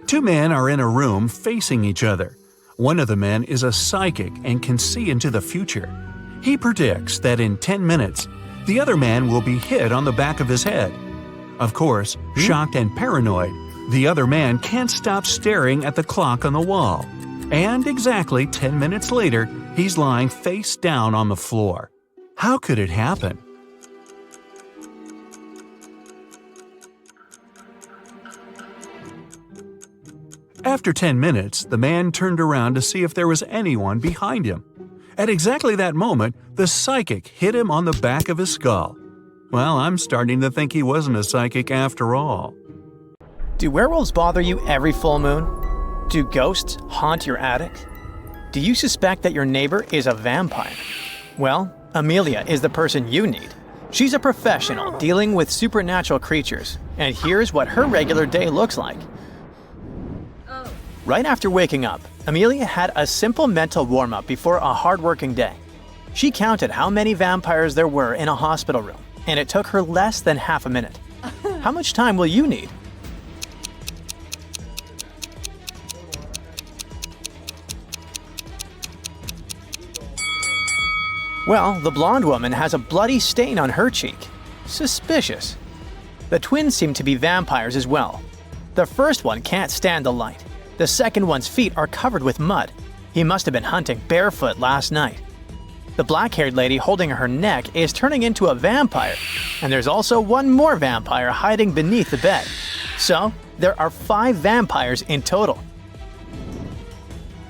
2 men are in a room facing each other. One of the men is a psychic and can see into the future. He predicts that in 10 minutes, the other man will be hit on the back of his head. Of course, shocked and paranoid, the other man can't stop staring at the clock on the wall. And exactly 10 minutes later, he's lying face down on the floor. How could it happen? After 10 minutes, the man turned around to see if there was anyone behind him. At exactly that moment, the psychic hit him on the back of his skull. Well, I'm starting to think he wasn't a psychic after all.
Do werewolves bother you every full moon? Do ghosts haunt your attic? Do you suspect that your neighbor is a vampire? Well, Amelia is the person you need. She's a professional dealing with supernatural creatures, and here's what her regular day looks like. Right after waking up, Amelia had a simple mental warm-up before a hard-working day. She counted how many vampires there were in a hospital room, and it took her less than half a minute. How much time will you need? Well, the blonde woman has a bloody stain on her cheek. Suspicious. The twins seem to be vampires as well. The first one can't stand the light. The second one's feet are covered with mud. He must have been hunting barefoot last night. The black-haired lady holding her neck is turning into a vampire, and there's also one more vampire hiding beneath the bed. So, there are 5 vampires in total.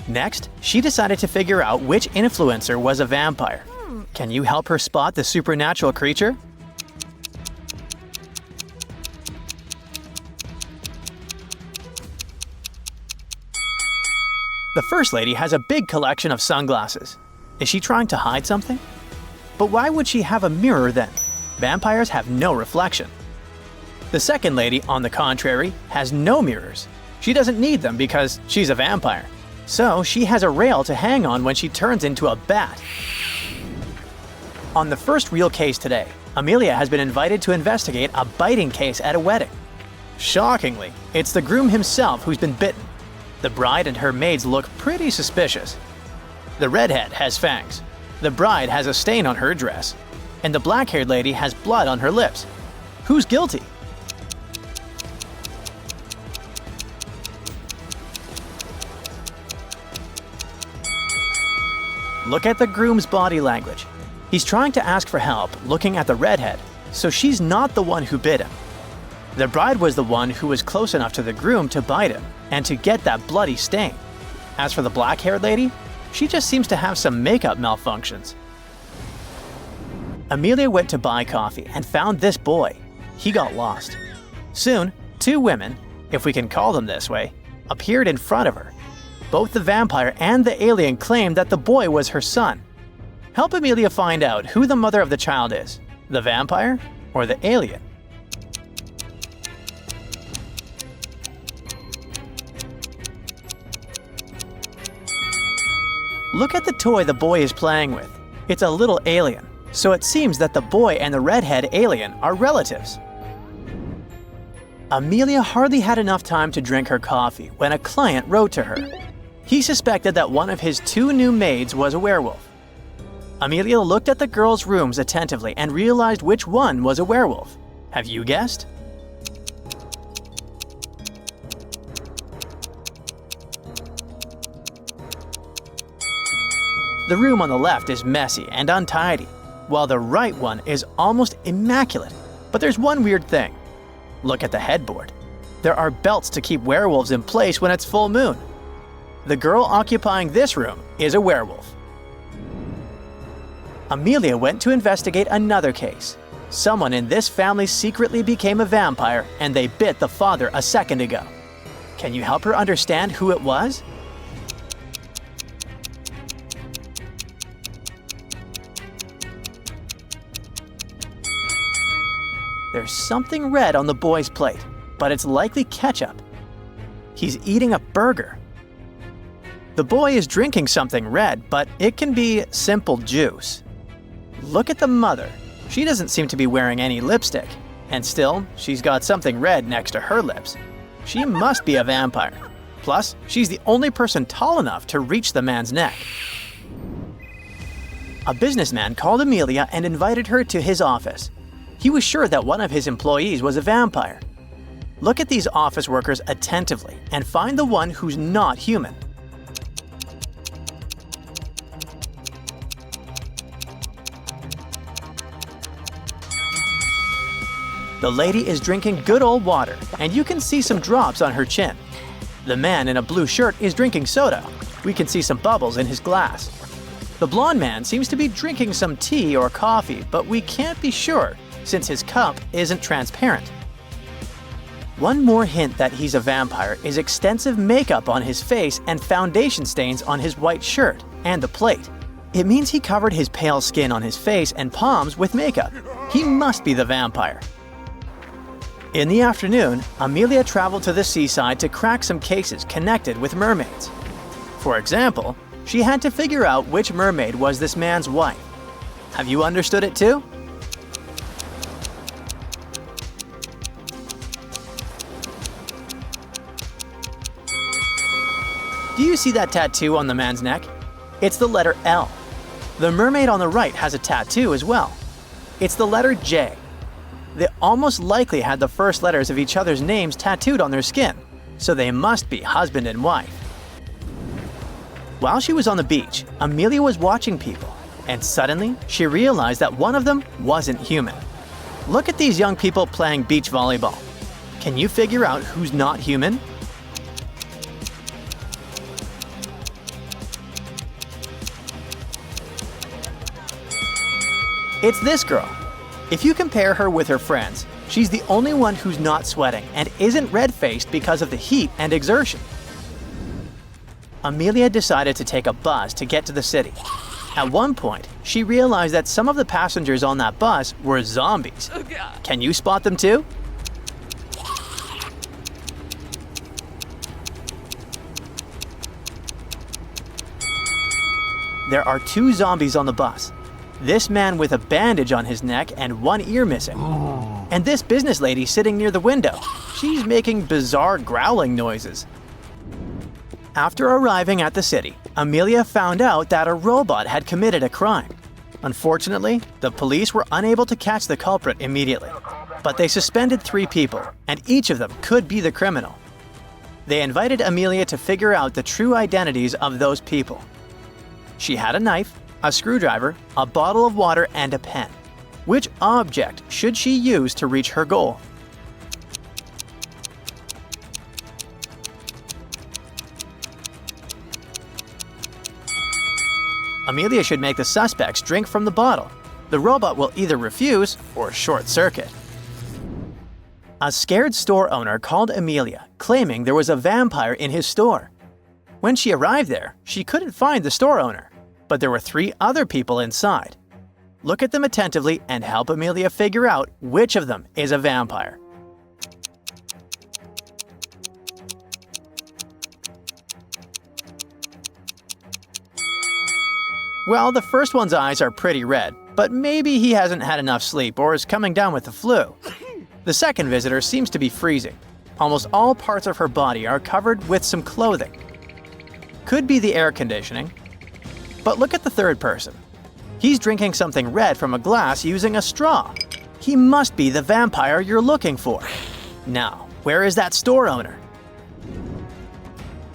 Next, she decided to figure out which influencer was a vampire. Can you help her spot the supernatural creature? The first lady has a big collection of sunglasses. Is she trying to hide something? But why would she have a mirror then? Vampires have no reflection. The second lady, on the contrary, has no mirrors. She doesn't need them because she's a vampire. So she has a rail to hang on when she turns into a bat. On the first real case today, Amelia has been invited to investigate a biting case at a wedding. Shockingly, it's the groom himself who's been bitten. The bride and her maids look pretty suspicious. The redhead has fangs. The bride has a stain on her dress. And the black-haired lady has blood on her lips. Who's guilty? Look at the groom's body language. He's trying to ask for help, looking at the redhead, so she's not the one who bit him. The bride was the one who was close enough to the groom to bite him and to get that bloody stain. As for the black-haired lady, she just seems to have some makeup malfunctions. Amelia went to buy coffee and found this boy. He got lost. Soon, 2 women, if we can call them this way, appeared in front of her. Both the vampire and the alien claimed that the boy was her son. Help Amelia find out who the mother of the child is, the vampire or the alien. Look at the toy the boy is playing with. It's a little alien, so it seems that the boy and the redhead alien are relatives. Amelia hardly had enough time to drink her coffee when a client wrote to her. He suspected that one of his 2 new maids was a werewolf. Amelia looked at the girls' rooms attentively and realized which one was a werewolf. Have you guessed? The room on the left is messy and untidy, while the right one is almost immaculate. But there's one weird thing. Look at the headboard. There are belts to keep werewolves in place when it's full moon. The girl occupying this room is a werewolf. Amelia went to investigate another case. Someone in this family secretly became a vampire and they bit the father a second ago. Can you help her understand who it was? There's something red on the boy's plate, but it's likely ketchup. He's eating a burger. The boy is drinking something red, but it can be simple juice. Look at the mother. She doesn't seem to be wearing any lipstick, and still, she's got something red next to her lips. She must be a vampire. Plus, she's the only person tall enough to reach the man's neck. A businessman called Amelia and invited her to his office. He was sure that one of his employees was a vampire. Look at these office workers attentively and find the one who's not human. The lady is drinking good old water, and you can see some drops on her chin. The man in a blue shirt is drinking soda. We can see some bubbles in his glass. The blonde man seems to be drinking some tea or coffee, but we can't be sure since his cup isn't transparent. One more hint that he's a vampire is extensive makeup on his face and foundation stains on his white shirt and the plate. It means he covered his pale skin on his face and palms with makeup. He must be the vampire. In the afternoon, Amelia traveled to the seaside to crack some cases connected with mermaids. For example, she had to figure out which mermaid was this man's wife. Have you understood it too? Do you see that tattoo on the man's neck? It's the letter L. The mermaid on the right has a tattoo as well. It's the letter J. They almost likely had the first letters of each other's names tattooed on their skin, so they must be husband and wife. While she was on the beach, Amelia was watching people, and suddenly she realized that one of them wasn't human. Look at these young people playing beach volleyball. Can you figure out who's not human? It's this girl. If you compare her with her friends, she's the only one who's not sweating and isn't red-faced because of the heat and exertion. Amelia decided to take a bus to get to the city. At one point, she realized that some of the passengers on that bus were zombies. Can you spot them too? There are 2 zombies on the bus. This man with a bandage on his neck and one ear missing. And this business lady sitting near the window. She's making bizarre growling noises. After arriving at the city, Amelia found out that a robot had committed a crime. Unfortunately, the police were unable to catch the culprit immediately. But they suspended 3 people, and each of them could be the criminal. They invited Amelia to figure out the true identities of those people. She had a knife, a screwdriver, a bottle of water, and a pen. Which object should she use to reach her goal? Amelia should make the suspects drink from the bottle. The robot will either refuse or short circuit. A scared store owner called Amelia, claiming there was a vampire in his store. When she arrived there, she couldn't find the store owner. But there were 3 other people inside. Look at them attentively and help Amelia figure out which of them is a vampire. Well, the first one's eyes are pretty red, but maybe he hasn't had enough sleep or is coming down with the flu. The second visitor seems to be freezing. Almost all parts of her body are covered with some clothing. Could be the air conditioning. But look at the third person. He's drinking something red from a glass using a straw. He must be the vampire you're looking for. Now, where is that store owner?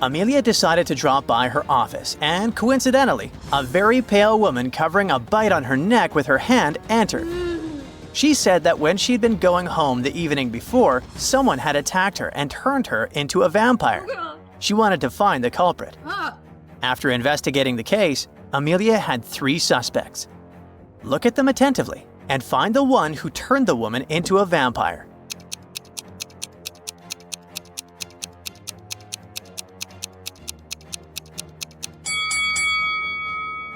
Amelia decided to drop by her office, and coincidentally, a very pale woman covering a bite on her neck with her hand entered. She said that when she'd been going home the evening before, someone had attacked her and turned her into a vampire. She wanted to find the culprit. After investigating the case, Amelia had 3 suspects. Look at them attentively and find the one who turned the woman into a vampire.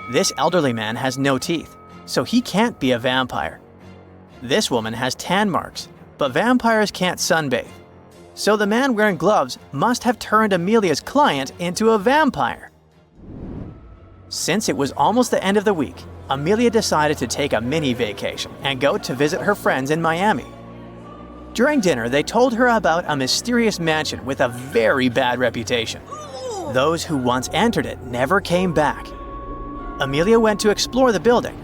This elderly man has no teeth, so he can't be a vampire. This woman has tan marks, but vampires can't sunbathe. So the man wearing gloves must have turned Amelia's client into a vampire. Since it was almost the end of the week, Amelia decided to take a mini vacation and go to visit her friends in Miami. During dinner, they told her about a mysterious mansion with a very bad reputation. Those who once entered it never came back. Amelia went to explore the building.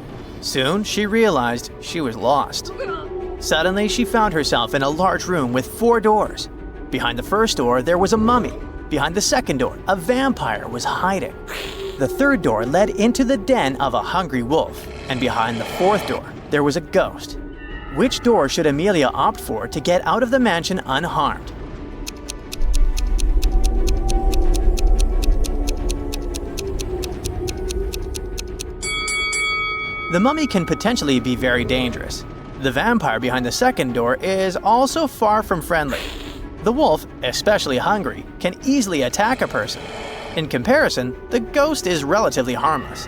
Soon, she realized she was lost. Suddenly, she found herself in a large room with 4 doors. Behind the first door, there was a mummy. Behind the second door, a vampire was hiding. The third door led into the den of a hungry wolf, and behind the 4th door, there was a ghost. Which door should Amelia opt for to get out of the mansion unharmed? The mummy can potentially be very dangerous. The vampire behind the second door is also far from friendly. The wolf, especially hungry, can easily attack a person. In comparison, the ghost is relatively harmless.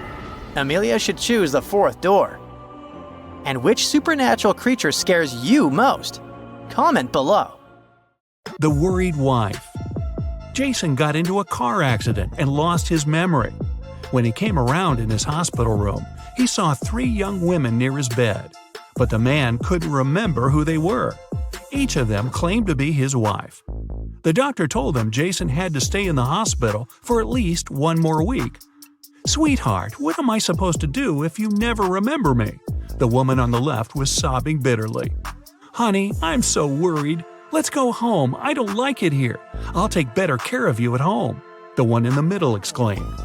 Amelia should choose the fourth door. And which supernatural creature scares you most? Comment below.
The worried wife. Jason got into a car accident and lost his memory. When he came around in his hospital room, he saw 3 young women near his bed, but the man couldn't remember who they were. Each of them claimed to be his wife. The doctor told him Jason had to stay in the hospital for at least 1 more week. "Sweetheart, what am I supposed to do if you never remember me?" The woman on the left was sobbing bitterly. "Honey, I'm so worried. Let's go home. I don't like it here. I'll take better care of you at home," the one in the middle exclaimed.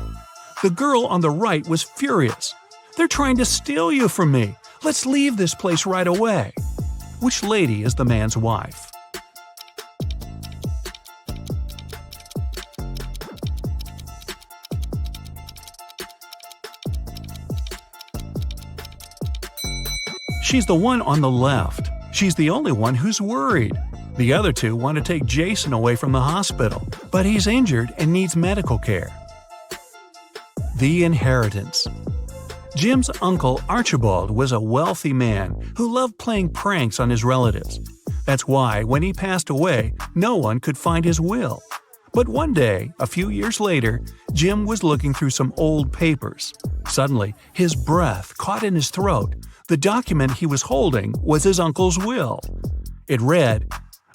The girl on the right was furious. "They're trying to steal you from me. Let's leave this place right away." Which lady is the man's wife? She's the one on the left. She's the only one who's worried. The other 2 want to take Jason away from the hospital, but he's injured and needs medical care. The inheritance. Jim's uncle Archibald was a wealthy man who loved playing pranks on his relatives. That's why, when he passed away, no one could find his will. But one day, a few years later, Jim was looking through some old papers. Suddenly, his breath caught in his throat. The document he was holding was his uncle's will. It read,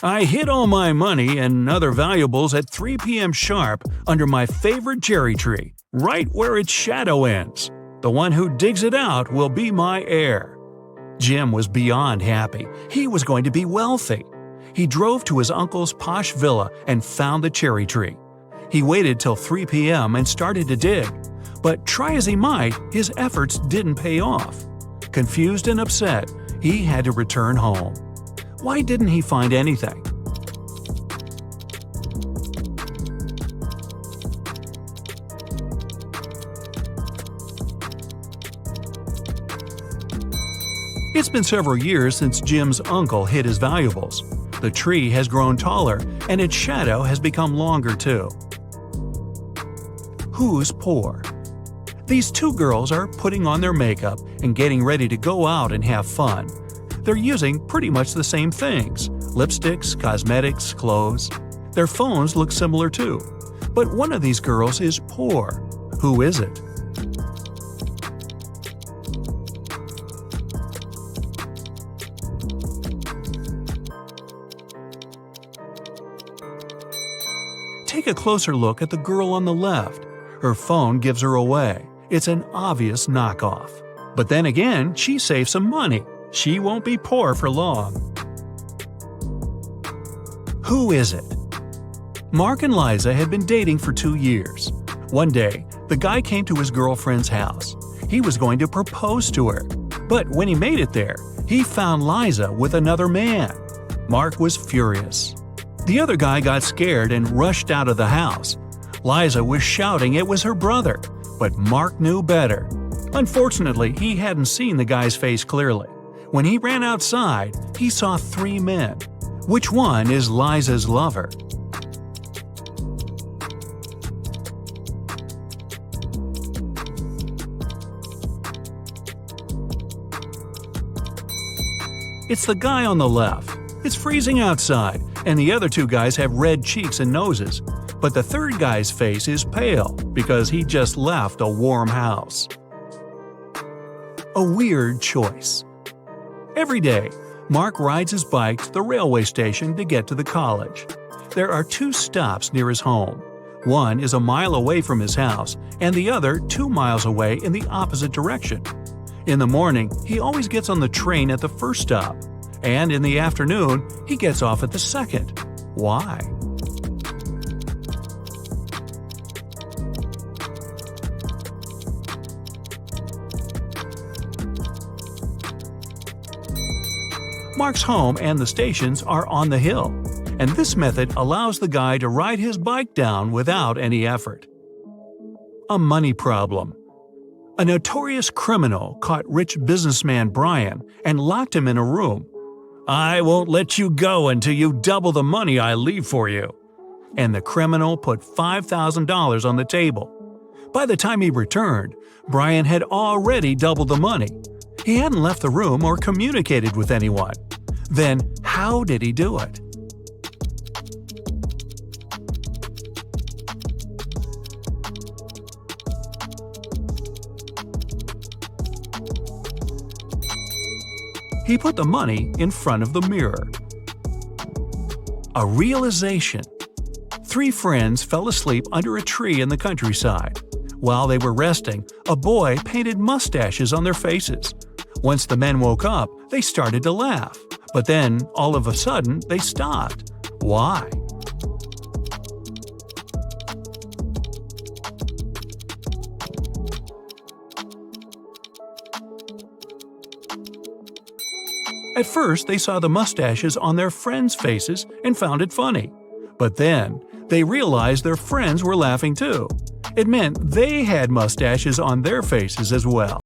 "I hid all my money and other valuables at 3 p.m. sharp under my favorite cherry tree, right where its shadow ends. The one who digs it out will be my heir." Jim was beyond happy. He was going to be wealthy. He drove to his uncle's posh villa and found the cherry tree. He waited till 3 p.m. and started to dig. But try as he might, his efforts didn't pay off. Confused and upset, he had to return home. Why didn't he find anything? It's been several years since Jim's uncle hid his valuables. The tree has grown taller, and its shadow has become longer too. Who's poor? These 2 girls are putting on their makeup and getting ready to go out and have fun. They're using pretty much the same things: lipsticks, cosmetics, clothes. Their phones look similar too. But one of these girls is poor. Who is it? Take a closer look at the girl on the left. Her phone gives her away. It's an obvious knockoff. But then again, she saved some money. She won't be poor for long. Who is it? Mark and Liza had been dating for 2 years. One day, the guy came to his girlfriend's house. He was going to propose to her. But when he made it there, he found Liza with another man. Mark was furious. The other guy got scared and rushed out of the house. Liza was shouting it was her brother, but Mark knew better. Unfortunately, he hadn't seen the guy's face clearly. When he ran outside, he saw 3 men. Which one is Liza's lover? It's the guy on the left. It's freezing outside, and the other 2 guys have red cheeks and noses. But the third guy's face is pale because he just left a warm house. A weird choice. Every day, Mark rides his bike to the railway station to get to the college. There are 2 stops near his home. One is a mile away from his house, and the other 2 miles away in the opposite direction. In the morning, he always gets on the train at the first stop, and in the afternoon, he gets off at the second. Why? Mark's home and the stations are on the hill, and this method allows the guy to ride his bike down without any effort. A money problem. A notorious criminal caught rich businessman Brian and locked him in a room. "I won't let you go until you double the money I leave for you." And the criminal put $5,000 on the table. By the time he returned, Brian had already doubled the money. He hadn't left the room or communicated with anyone. Then, how did he do it? He put the money in front of the mirror. A realization. 3 friends fell asleep under a tree in the countryside. While they were resting, a boy painted mustaches on their faces. Once the men woke up, they started to laugh. But then, all of a sudden, they stopped. Why? At first, they saw the mustaches on their friends' faces and found it funny. But then, they realized their friends were laughing too. It meant they had mustaches on their faces as well.